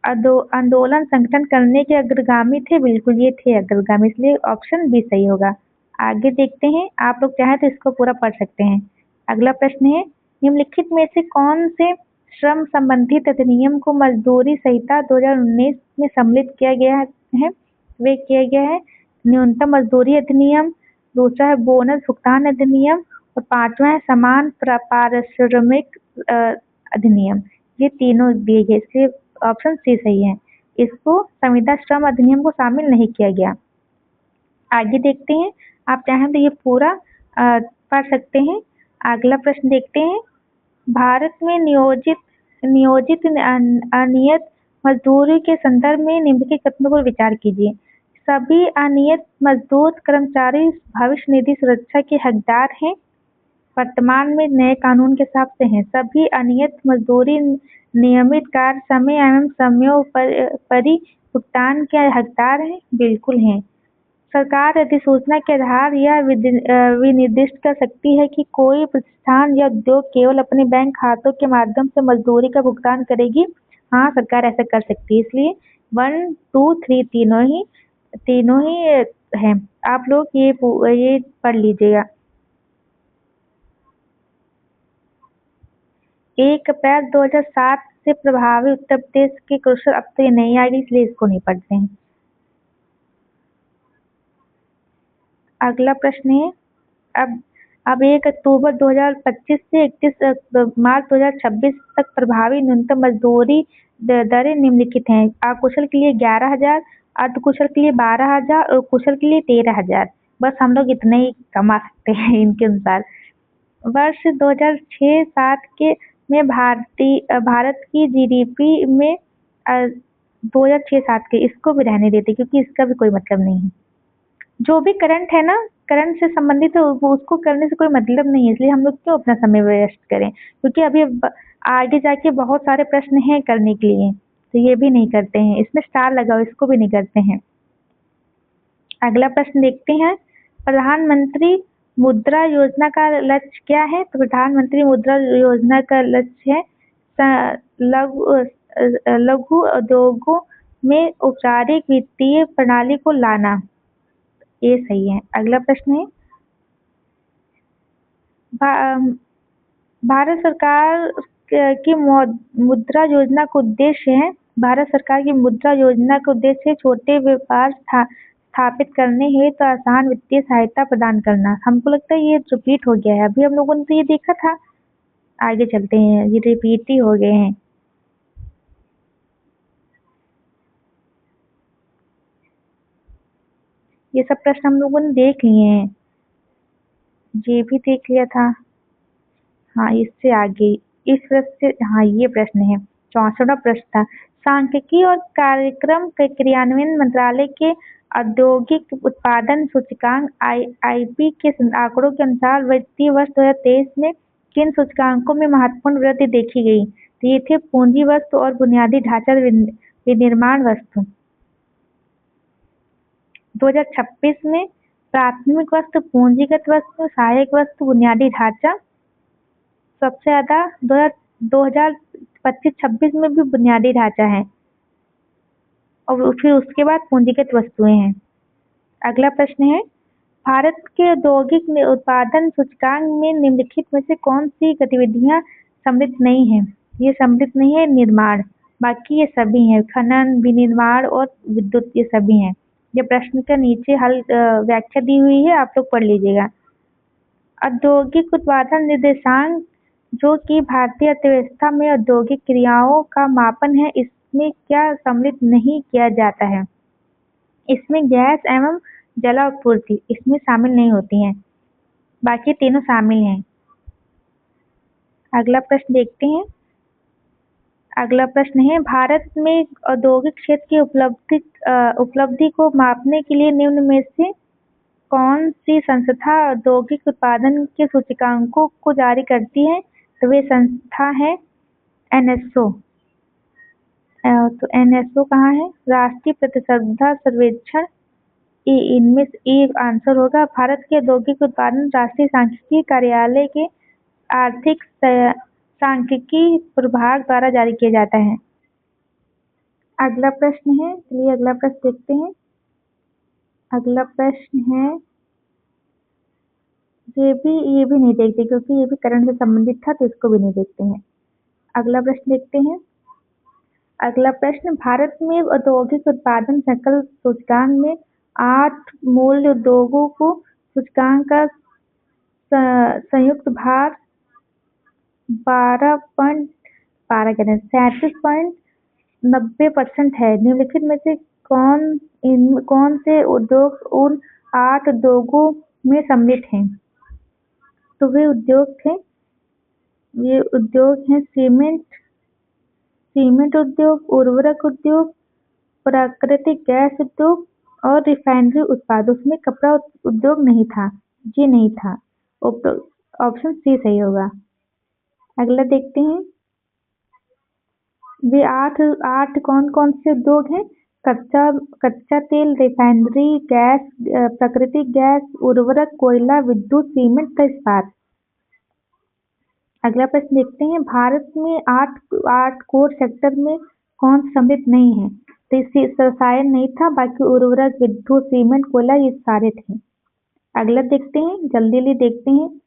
आंदोलन संगठन करने के अग्रगामी थे। बिल्कुल ये थे अग्रगामी, इसलिए ऑप्शन बी सही होगा। आगे देखते हैं, आप लोग चाहें तो इसको पूरा पढ़ सकते हैं। अगला प्रश्न है, निम्नलिखित में से कौन से श्रम संबंधित अधिनियम को मजदूरी संहिता 2019 में सम्मिलित किया गया है। वे किया गया है न्यूनतम मजदूरी अधिनियम, दूसरा है बोनस भुगतान अधिनियम और पांचवा है समान पारिश्रमिक अधिनियम। ये तीनों दिए गए, इसलिए ऑप्शन सी सही है। इसको संविदा श्रम अधिनियम को शामिल नहीं किया गया। आगे देखते हैं, आप चाहें तो ये पूरा पढ़ सकते हैं। अगला प्रश्न देखते हैं। भारत में नियोजित अनियत मजदूरी के संदर्भ में निम्नलिखित कथनों पर विचार कीजिए। सभी अनियत मजदूर कर्मचारी भविष्य निधि सुरक्षा के हकदार हैं। वर्तमान में नए कानून के हिसाब से हैं। सभी अनियत मजदूरी नियमित कार्य समय एवं समयोपरि भुगतान के हकदार हैं, बिल्कुल हैं। सरकार अधिसूचना के आधार या विनिर्दिष्ट कर सकती है कि कोई प्रतिष्ठान या उद्योग केवल अपने बैंक खातों के माध्यम से मजदूरी का भुगतान करेगी। हाँ, सरकार ऐसा कर सकती है, इसलिए 1, 2, 3 तीनों ही हैं। आप लोग ये पढ़ लीजिएगा। 1 अप्रैल 2007 से प्रभावी उत्तर प्रदेश के कुशल, अब तो ये नहीं आएगी इसलिए इसको नहीं पढ़ते हैं। अगला प्रश्न है, अब 1 अक्टूबर 2025 से 31 मार्च 2026 तक प्रभावी न्यूनतम मजदूरी दरें निम्नलिखित हैं। अकुशल के लिए 11,000, अर्धकुशल के लिए 12,000 और कुशल के लिए 13,000। बस हम लोग इतने ही कमा सकते हैं इनके अनुसार। वर्ष 2006-07 के में भारत की जीडीपी में 2006-07 के, इसको भी रहने देते क्योंकि इसका भी कोई मतलब नहीं है। जो भी करंट है ना, करंट से संबंधित है, उसको करने से कोई मतलब नहीं है, इसलिए हम लोग क्यों अपना समय वेस्ट करें, क्योंकि अभी आगे जाके बहुत सारे प्रश्न हैं करने के लिए, तो ये भी नहीं करते हैं। इसमें स्टार लगाओ, इसको भी नहीं करते हैं। अगला प्रश्न देखते हैं। प्रधानमंत्री मुद्रा योजना का लक्ष्य क्या है? तो प्रधानमंत्री मुद्रा योजना का लक्ष्य है लघु उद्योगों में औपचारिक वित्तीय प्रणाली को लाना। ये सही है। अगला प्रश्न है, भारत सरकार की मुद्रा योजना का उद्देश्य है। भारत सरकार की मुद्रा योजना का उद्देश्य है छोटे व्यापार स्थापित करने हेतु तो आसान वित्तीय सहायता प्रदान करना। हमको लगता है ये रिपीट हो गया है, अभी हम लोगों ने तो ये देखा था। आगे चलते हैं, ये रिपीट ही हो गए हैं। ये सब प्रश्न हम लोगों ने देख लिए हैं, ये भी देख लिया था। हाँ, इससे आगे इस प्रश्न से, हाँ ये प्रश्न है 64वां प्रश्न था। सांख्यिकी और कार्यक्रम के क्रियान्वयन मंत्रालय के औद्योगिक उत्पादन सूचकांक आईपी के आंकड़ों के अनुसार वित्तीय वर्ष 2023 में किन सूचकांकों में महत्वपूर्ण वृद्धि देखी गई? तो ये थे पूंजी वस्तु और बुनियादी ढांचा विनिर्माण वस्तु। 2026 में प्राथमिक वस्तु, पूंजीगत वस्तु, सहायक वस्तु, बुनियादी ढांचा सबसे ज्यादा 2025-26 में भी बुनियादी ढांचा है और फिर उसके बाद पूंजीगत वस्तुएं हैं। अगला प्रश्न है, भारत के औद्योगिक उत्पादन सूचकांक में निम्नलिखित में से कौन सी गतिविधियां सम्मिलित नहीं है? ये सम्मिलित नहीं है निर्माण, बाकी ये सभी हैं। खनन, विनिर्माण और विद्युत, ये सभी हैं। ये प्रश्न के नीचे हल व्याख्या दी हुई है, आप लोग पढ़ लीजिएगा। औद्योगिक उत्पादन निर्देशांक, जो कि भारतीय अर्थव्यवस्था में औद्योगिक क्रियाओं का मापन है, इसमें क्या सम्मिलित नहीं किया जाता है? इसमें गैस एवं जलापूर्ति इसमें शामिल नहीं होती हैं, बाकी तीनों शामिल हैं। अगला प्रश्न देखते हैं। अगला प्रश्न है, भारत में औद्योगिक क्षेत्र की उपलब्धि को मापने के लिए निम्न में से कौन सी संस्था औद्योगिक उत्पादन के सूचकांकों को जारी करती है? तो वे संस्था है एनएसओ। तो एनएसओ कहाँ है? राष्ट्रीय प्रतिस्पर्धा सर्वेक्षण। इनमें से आंसर होगा। भारत के औद्योगिक उत्पादन राष्ट्रीय सांख्यिकी कार्यालय के आर्थिक सांख्यिकी प्रभाग द्वारा जारी किया जाता है। अगला प्रश्न है, चलिए अगला प्रश्न देखते हैं। अगला प्रश्न है, ये भी नहीं देखते क्योंकि ये भी करंट से संबंधित था, तो इसको भी नहीं देखते हैं। अगला प्रश्न देखते हैं। अगला प्रश्न, भारत में औद्योगिक उत्पादन सकल सूचकांक में 8 मूल उद्योगों को सूचकांक का संयुक्त भार 37.90% है। निम्नलिखित में से कौन से उद्योग उन 8 उद्योगों में सम्मिलित हैं? तो ये उद्योग हैं सीमेंट उद्योग, उर्वरक उद्योग, प्राकृतिक गैस उद्योग और रिफाइनरी उत्पाद। उसमें कपड़ा उद्योग नहीं था, ये नहीं था। ऑप्शन सी सही होगा। अगला देखते हैं। वे आठ कौन कौन से उद्योग हैं? कच्चा तेल, रिफाइनरी गैस, प्राकृतिक गैस, उर्वरक, कोयला, विद्युत, सीमेंट का इस्पात। अगला प्रश्न देखते हैं। भारत में आठ कोर सेक्टर में कौन सम्मिलित नहीं है? तो रसायन नहीं था, बाकी उर्वरक, विद्युत, सीमेंट, कोयला ये सारे थे। अगला देखते हैं, जल्दी देखते हैं।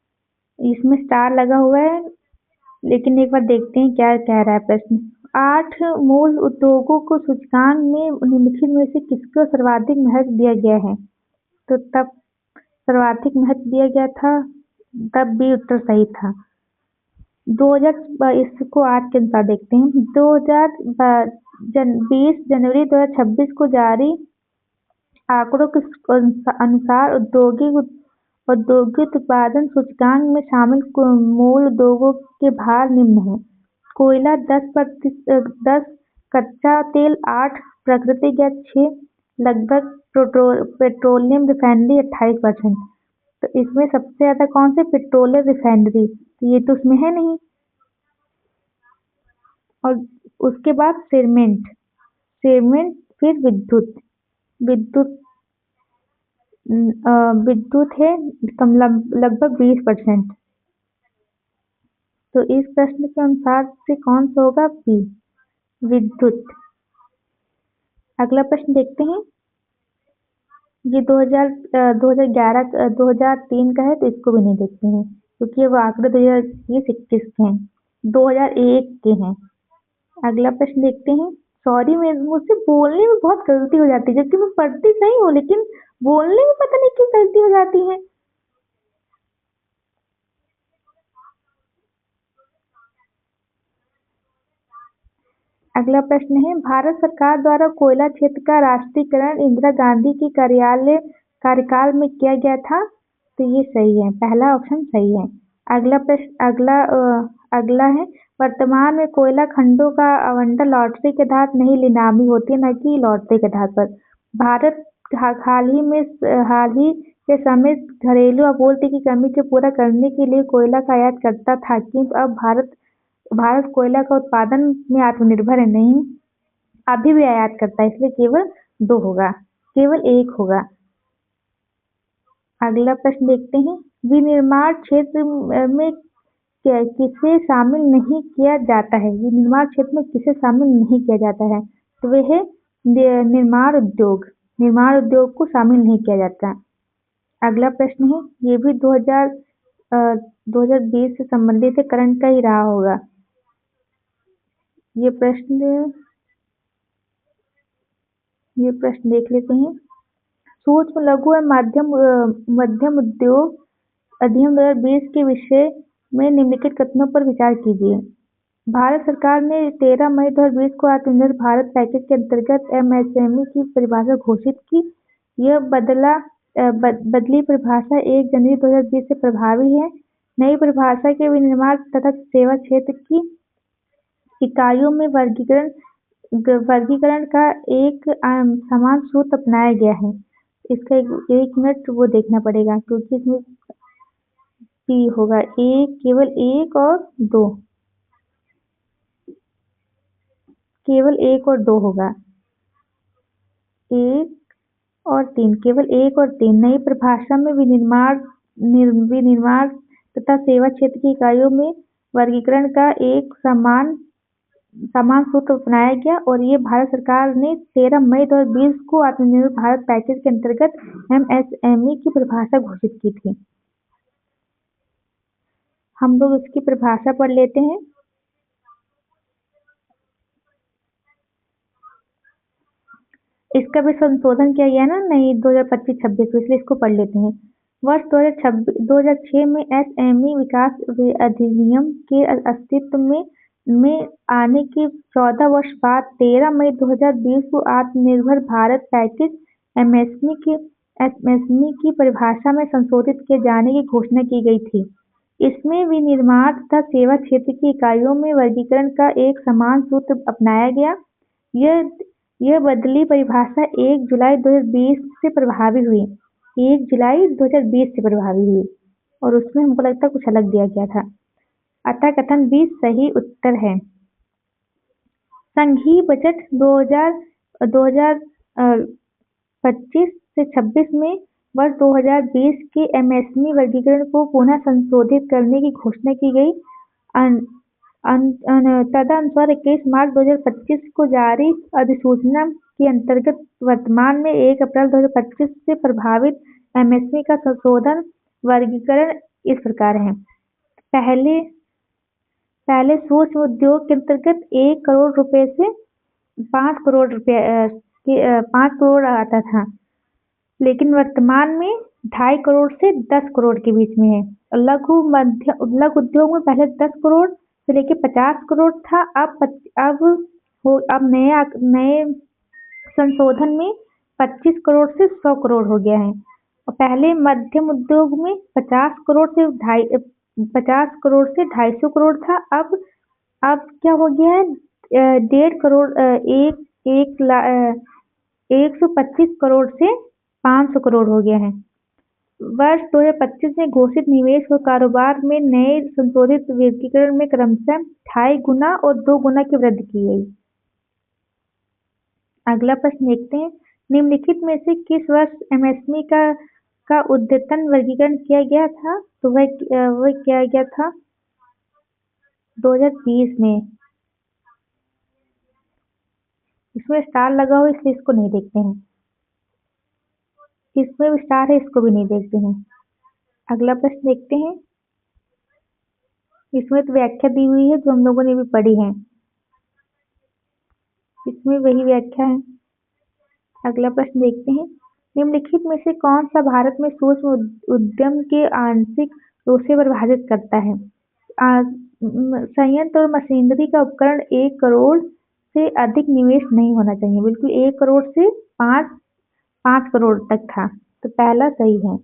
इसमें स्टार लगा हुआ है, लेकिन एक बार देखते हैं क्या कह रहा है प्रश्न। 8 मूल उद्योगों को सूचकांक में निम्नलिखित में से किसको सर्वाधिक महत्व दिया गया है? तो तब सर्वाधिक महत्व दिया गया था, तब भी उत्तर सही था। 2000 इसको आज के अनुसार देखते हैं। 2020 जनवरी 2026 को जारी आंकड़ों के अनुसार औद्योगिक उत्पादन सूचकांक में शामिल मूल उद्योगों के भार निम्न हैं। कोयला 10, कच्चा तेल 8, प्राकृतिक गैस 6, लगभग पेट्रोलियम रिफाइनरी 28%। तो इसमें सबसे ज्यादा कौन से? पेट्रोलियम रिफाइनरी, ये तो उसमें है नहीं। और उसके बाद सीमेंट, फिर विद्युत है लगभग 20%। तो इस प्रश्न के अनुसार से कौन सा होगा? बी, विद्युत। अगला प्रश्न देखते हैं। ये 2003 का है, तो इसको भी नहीं देखते हैं क्योंकि वो आंकड़े 2021 के हैं, 2001 के हैं। अगला प्रश्न देखते हैं। सॉरी, मुझसे बोलने में बहुत गलती हो जाती है, जबकि मैं पढ़ती सही हूँ, लेकिन बोलने में पता नहीं क्यों गलती हो जाती है। अगला प्रश्न है। भारत सरकार द्वारा कोयला क्षेत्र का राष्ट्रीयकरण इंदिरा गांधी के कार्यकाल में किया गया था। तो ये सही है, पहला ऑप्शन सही है। अगला प्रश्न अगला है। वर्तमान में कोयला खंडों का आवंटन लॉटरी के आधार नहीं नीलामी होती है, न कि लॉटरी के आधार पर। भारत हाल ही के समय घरेलू आपूर्ति की कमी को पूरा करने के लिए कोयला का आयात करता था, किंतु अब भारत कोयला का उत्पादन में आत्मनिर्भर है नहीं, अभी भी आयात करता है, इसलिए केवल 2 होगा, केवल 1 होगा। अगला प्रश्न देखते हैं। विनिर्माण क्षेत्र में किसे शामिल नहीं किया जाता है? विनिर्माण क्षेत्र में किसे शामिल नहीं किया जाता है? तो वह है निर्माण उद्योग को शामिल नहीं किया जाता। अगला प्रश्न है, ये भी 2020 से संबंधित है, करंट का ही रहा होगा ये प्रश्न देख लेते हैं। सूक्ष्म लघु और मध्यम उद्योग अधिनियम 2020 के विषय में निम्नलिखित कथनों पर विचार कीजिए। भारत सरकार ने 13 मई 2020 को आत्मनिर्भर भारत पैकेज के अंतर्गत एमएसएमई की परिभाषा घोषित की। यह बदली परिभाषा 1 जनवरी 2020 से प्रभावी है। नई परिभाषा के विनिर्माण तथा सेवा क्षेत्र की इकाइयों में वर्गीकरण का एक समान सूत्र अपनाया गया है। इसका एक मिनट वो देखना पड़ेगा, क्योंकि इसमें पी होगा केवल 1 और 2, केवल 1 और 2 होगा, 1 और 3, केवल 1 और 3। नई परिभाषा में विनिर्माण तथा सेवा क्षेत्र की इकाइयों में वर्गीकरण का एक समान सूत्र अपनाया गया, और ये भारत सरकार ने 13 मई 2020 को आत्मनिर्भर भारत पैकेज के अंतर्गत एमएसएमई की परिभाषा घोषित की थी। हम लोग इसकी परिभाषा पढ़ लेते हैं। इसका भी संशोधन किया गया ना नई 2025-26 में, इसलिए इसको पढ़ लेते हैं। वर्ष 2006 में एसएमई विकास अधिनियम के अस्तित्व में आने के 14 वर्ष बाद 13 मई 2020 को आत्मनिर्भर भारत पैकेज एमएसएमई की परिभाषा में संशोधित किए जाने की घोषणा की गई थी। इसमें विनिर्माण तथा सेवा क्षेत्र की इकाइयों में वर्गीकरण का एक समान सूत्र अपनाया गया। यह बदली परिभाषा 1 जुलाई 2020 से प्रभावी हुई। 1 जुलाई 2020 से प्रभावी हुई और उसमें हमको लगता है कुछ अलग दिया गया था। अतः कथन बी सही उत्तर है। संघीय बजट 2025 से 26 में वर्ष 2020 के एमएसएमई वर्गीकरण को पुनः संशोधित करने की घोषणा की गई। तदनुसार 21 मार्च 2025 को जारी अधिसूचना के अंतर्गत वर्तमान में 1 अप्रैल 2025 से प्रभावित एमएसएमई का संशोधन वर्गीकरण इस प्रकार है। पहले सूक्ष्म उद्योग के अंतर्गत 1 करोड़ रुपए से 5 करोड़ आता था, लेकिन वर्तमान में 2.5 करोड़ से 10 करोड़ के बीच में है। लघु उद्योग में पहले 10 करोड़ से लेके 50 करोड़ था। अब नए संशोधन में 25 करोड़ से 100 करोड़ हो गया है। और पहले मध्यम उद्योग में 50 करोड़ से 250 करोड़ था। अब क्या हो गया है, 1.5 करोड़ 125 करोड़ से 500 करोड़ हो गया है। वर्ष 2025 में घोषित निवेश और कारोबार में नए संशोधित वर्गीकरण में क्रमशः 2.5 गुना और 2 गुना की वृद्धि की गई। अगला प्रश्न देखते हैं। निम्नलिखित में से किस वर्ष एमएसएमई का अद्यतन वर्गीकरण किया गया था? तो वह किया गया था 2020 में। इसमें स्टार लगा हुआ इसलिए इसको नहीं देखते हैं। इसमें भी स्टार है, इसको भी नहीं देखते हैं। अगला प्रश्न देखते हैं। इसमें तो व्याख्या दी हुई है जो हम लोगों ने भी पढ़ी है। इसमें वही व्याख्या है। अगला प्रश्न देखते हैं। निम्नलिखित में से कौन सा भारत में सूक्ष्म उद्यम के आंशिक रूप से प्रभावित करता है? संयंत्र और मशीनरी का उपकरण 1 करोड़ से अधिक निवेश नहीं होना चाहिए। बिल्कुल 1 करोड़ से 5 करोड़ तक था, तो पहला सही है।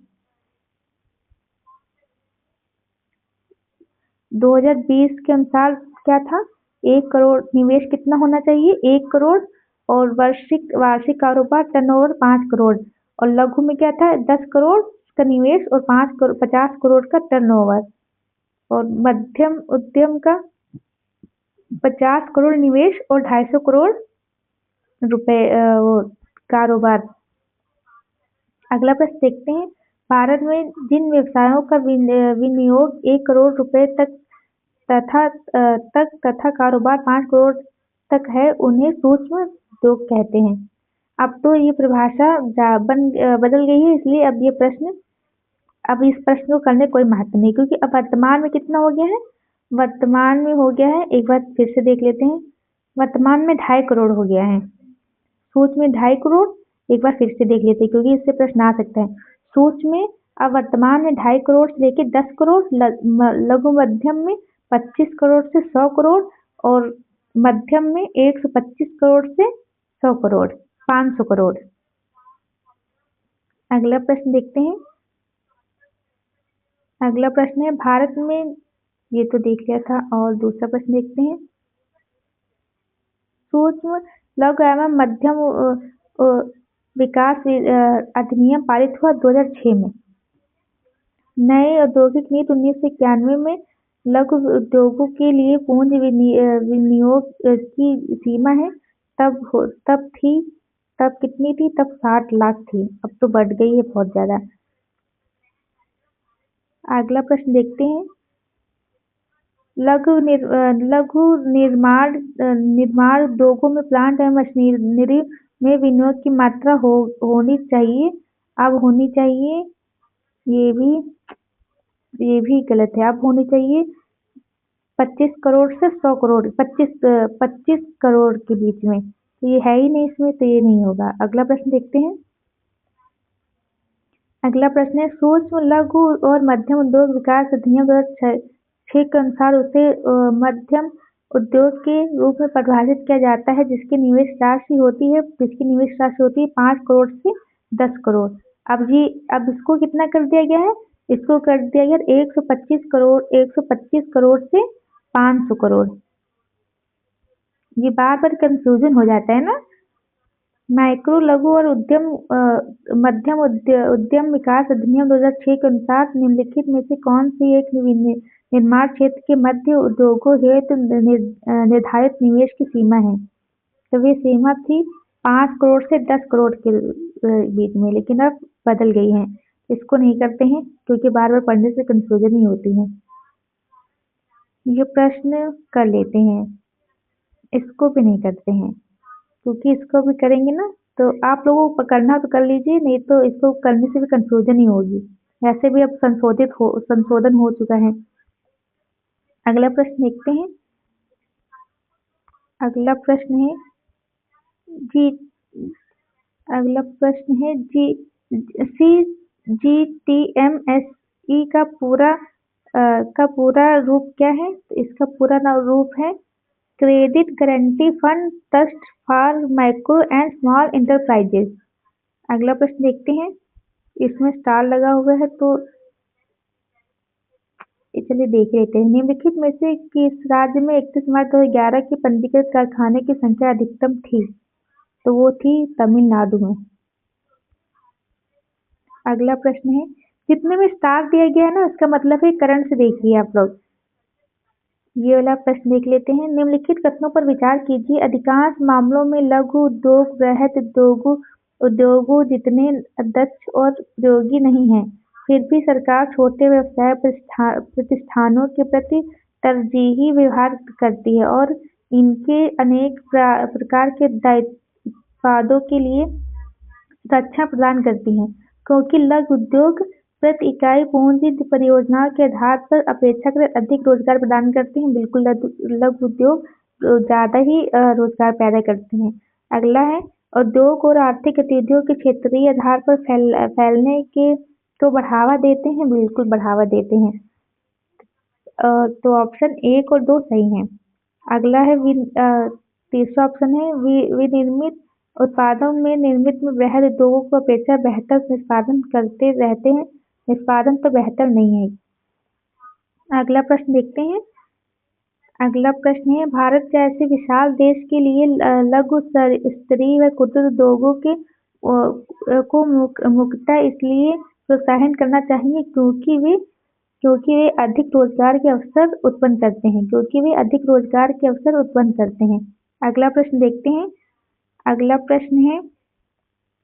2020 के अनुसार क्या था? 1 करोड़ निवेश कितना होना चाहिए? 1 करोड़ और वार्षिक कारोबार टर्नओवर 5 करोड़। और लघु में क्या था? 10 करोड़ का निवेश और 50 करोड़ का टर्नओवर। और मध्यम उद्यम का 50 करोड़ निवेश और 250 करोड़ रुपए कारोबार। अगला प्रश्न देखते हैं। भारत में जिन व्यवसायों का विनियोग 1 करोड़ रुपए तथा कारोबार 5 करोड़ तक है, उन्हें सूक्ष्म उद्योग कहते हैं। अब तो ये परिभाषा बदल गई है, इसलिए अब इस प्रश्न को करने कोई महत्व नहीं, क्योंकि अब वर्तमान में कितना हो गया है? वर्तमान में हो गया है, एक बार फिर से देख लेते हैं। वर्तमान में 2.5 करोड़ हो गया है। सूक्ष्म में 2.5 करोड़, एक बार फिर से देख लेते हैं क्योंकि इससे प्रश्न आ सकता है। सूक्ष्म में अब वर्तमान में 2.5 करोड़ से लेके 10 करोड़, लघु मध्यम में 25 करोड़ से 100 करोड़ और मध्यम में 125 करोड़ से 100 करोड़, 500 करोड़। अगला प्रश्न देखते हैं। अगला प्रश्न है भारत में, ये तो देख लिया था, और दूसरा प्रश्न देखते हैं। सूक्ष्म लघु एवं मध्यम विकास अधिनियम पारित हुआ 2006 में। नए औद्योगिक नीति 1991 में लघु उद्योगों के लिए पूंजी विनियोग की सीमा है तब कितनी थी? तब 60 लाख थी। अब तो बढ़ गई है बहुत ज्यादा। अगला प्रश्न देखते हैं। लघु निर्माण उद्योगों में प्लांट एवं मशीनरी में विनियोग की मात्रा होनी चाहिए। अब होनी चाहिए, ये भी गलत है। अब होनी चाहिए 25 करोड़ से 100 करोड़, 25 करोड़ के बीच में। तो ये है ही नहीं इसमें, तो ये नहीं होगा। अगला प्रश्न देखते हैं। अगला प्रश्न है, सूक्ष्म लघु और मध्यम उद्योग विकास अधिनियम 2006 के अनुसार उसे मध्यम उद्योग के रूप में परिभाषित किया जाता है जिसकी निवेश राशि होती है 5 करोड़ से 10 करोड़। अब इसको कितना कर दिया गया है? इसको कर दिया गया 125 करोड़ से 500 करोड़। ये बार बार कंफ्यूजन हो जाता है ना। माइक्रो लघु और मध्यम उद्यम विकास अधिनियम 2006 के अनुसार निम्नलिखित में से कौन सी एक निर्माण क्षेत्र के मध्य उद्योगों हेतु निर्धारित निवेश की सीमा है? तो ये सीमा थी 5 करोड़ से 10 करोड़ के बीच में, लेकिन अब बदल गई है। इसको नहीं करते हैं क्योंकि बार बार पढ़ने से कंफ्यूजन ही होती है। ये प्रश्न कर लेते हैं, इसको भी नहीं करते हैं क्योंकि इसको भी करेंगे ना तो आप लोगों को करना तो कर लीजिए, नहीं तो इसको करने से भी कंफ्यूजन ही होगी। वैसे भी अब संशोधन हो चुका है। अगला प्रश्न देखते हैं। अगला प्रश्न है जी अगला प्रश्न है CGTMSE का पूरा रूप क्या है? तो इसका पूरा रूप है credit guarantee fund trust for micro and small enterprises. अगला प्रश्न देखते हैं। इसमें स्टार लगा हुआ है तो चलिए देख लेते हैं। निम्नलिखित में से किस राज्य में 31 मार्च 2011 की पंजीकृत कारखाने की संख्या अधिकतम थी? तो वो थी तमिलनाडु में। अगला प्रश्न है, जितने में स्टार दिया गया है ना उसका मतलब है करंट से देखिए आप लोग। ये वाला प्रश्न देख लेते हैं। निम्नलिखित कथनों पर विचार कीजिए। अधिकांश मामलों में लघु उद्योग बृहद उद्योगों जितने दक्ष और उपयोगी नहीं हैं, फिर भी सरकार छोटे व्यवसाय प्रतिष्ठानों के प्रति तरजीही व्यवहार करती है और इनके अनेक प्रकार के उत्पादों के लिए सुरक्षा प्रदान करती है, क्योंकि लघु उद्योग प्रति इकाई पूंजी परियोजनाओं के आधार पर अपेक्षाकृत अधिक रोजगार प्रदान करते हैं। बिल्कुल लघु उद्योग ज्यादा ही रोजगार पैदा करते हैं। अगला है, उद्योग और आर्थिक गतिविधियों के क्षेत्रीय आधार पर फैलने के को बढ़ावा देते हैं। बिल्कुल बढ़ावा देते हैं। तो ऑप्शन 1 और 2 सही हैं। अगला है तीसरा ऑप्शन है विनिर्मित उत्पादों में निर्मित में बृहद उद्योगों को अपेक्षा बेहतर निष्पादन करते रहते हैं। निष्पादन तो बेहतर नहीं है। अगला प्रश्न देखते हैं। अगला प्रश्न है, भारत जैसे विशाल देश के लिए लघु स्तरीय व कुटीर उद्योगों को मुख्यतः इसलिए प्रोत्साहन करना चाहिए क्योंकि वे अधिक रोजगार के अवसर उत्पन्न करते हैं। अगला प्रश्न देखते हैं। अगला प्रश्न है,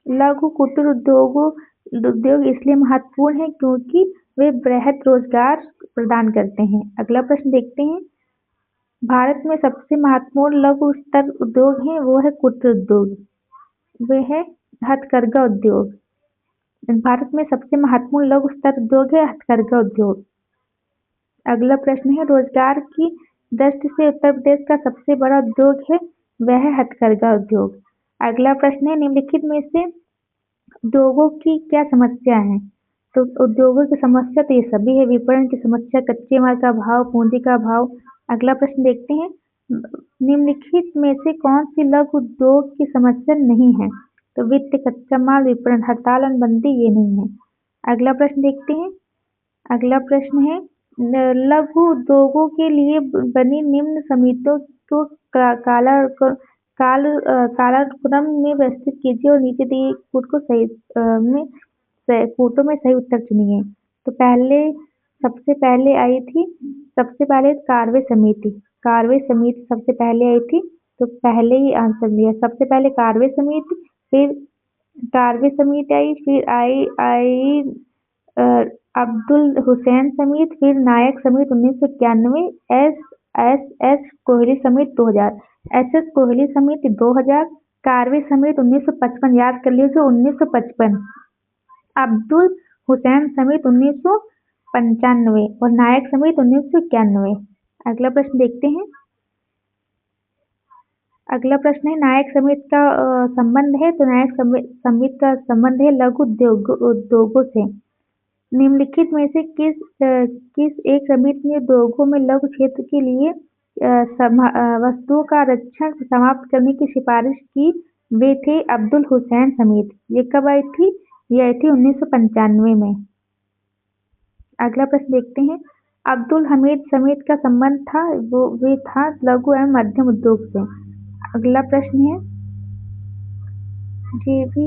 लघु कुटीर उद्योग इसलिए महत्वपूर्ण है क्योंकि वे बृहद रोजगार प्रदान करते हैं। अगला प्रश्न देखते हैं। भारत में सबसे महत्वपूर्ण लघु स्तर उद्योग है वो है कुटीर उद्योग, वे है हथकरघा उद्योग। भारत में सबसे महत्वपूर्ण लघु स्तर उद्योग है हथकरघा उद्योग। अगला प्रश्न है, रोजगार की दृष्टि से उत्तर प्रदेश का सबसे बड़ा उद्योग है वह है हथकरघा उद्योग। अगला प्रश्न है, निम्नलिखित में से उद्योगों की क्या समस्या है? तो उद्योगों की समस्या तो ये सभी है, विपणन की समस्या, कच्चे माल का भाव, पूंजी का भाव। अगला प्रश्न देखते हैं। निम्नलिखित में से कौन सी लघु उद्योग की समस्या नहीं है? तो वित्त, कच्चा माल, विपणन, हड़ताल, अनुबंधी ये नहीं है। अगला प्रश्न देखते हैं। अगला प्रश्न है, लघु उद्योगों के लिए बनी निम्न समितियों को कालक्रम में व्यवस्थित कीजिए और नीचे दिए कोटों में सही उत्तर चुनिए। तो सबसे पहले कार्य समिति सबसे पहले आई थी, तो पहले ही आंसर दिया। सबसे पहले कार्य समिति, फिर कार्य समिति आई, फिर आई अब्दुल हुसैन समिति, फिर नायक समिति 1991, एस कोहली समिति 2000, एस कोहली समिति 2000, कार्य समिति 1955, याद कर लीजिए 1955, अब्दुल हुसैन समिति 1995 और नायक समिति 1991। अगला प्रश्न देखते हैं। अगला प्रश्न है नायक समिति का संबंध है, तो नायक समिति का संबंध है लघु उद्योगों से। निम्नलिखित में से किस एक समिति ने उद्योगों में लघु क्षेत्र के लिए वस्तुओं का आरक्षण समाप्त करने की सिफारिश की? वे थे अब्दुल हुसैन समिति। ये कब आई थी? ये आई थी 1995 में। अगला प्रश्न देखते हैं, अब्दुल हमीद समिति का संबंध था वे था लघु एवं मध्यम उद्योग से। अगला प्रश्न है, ये भी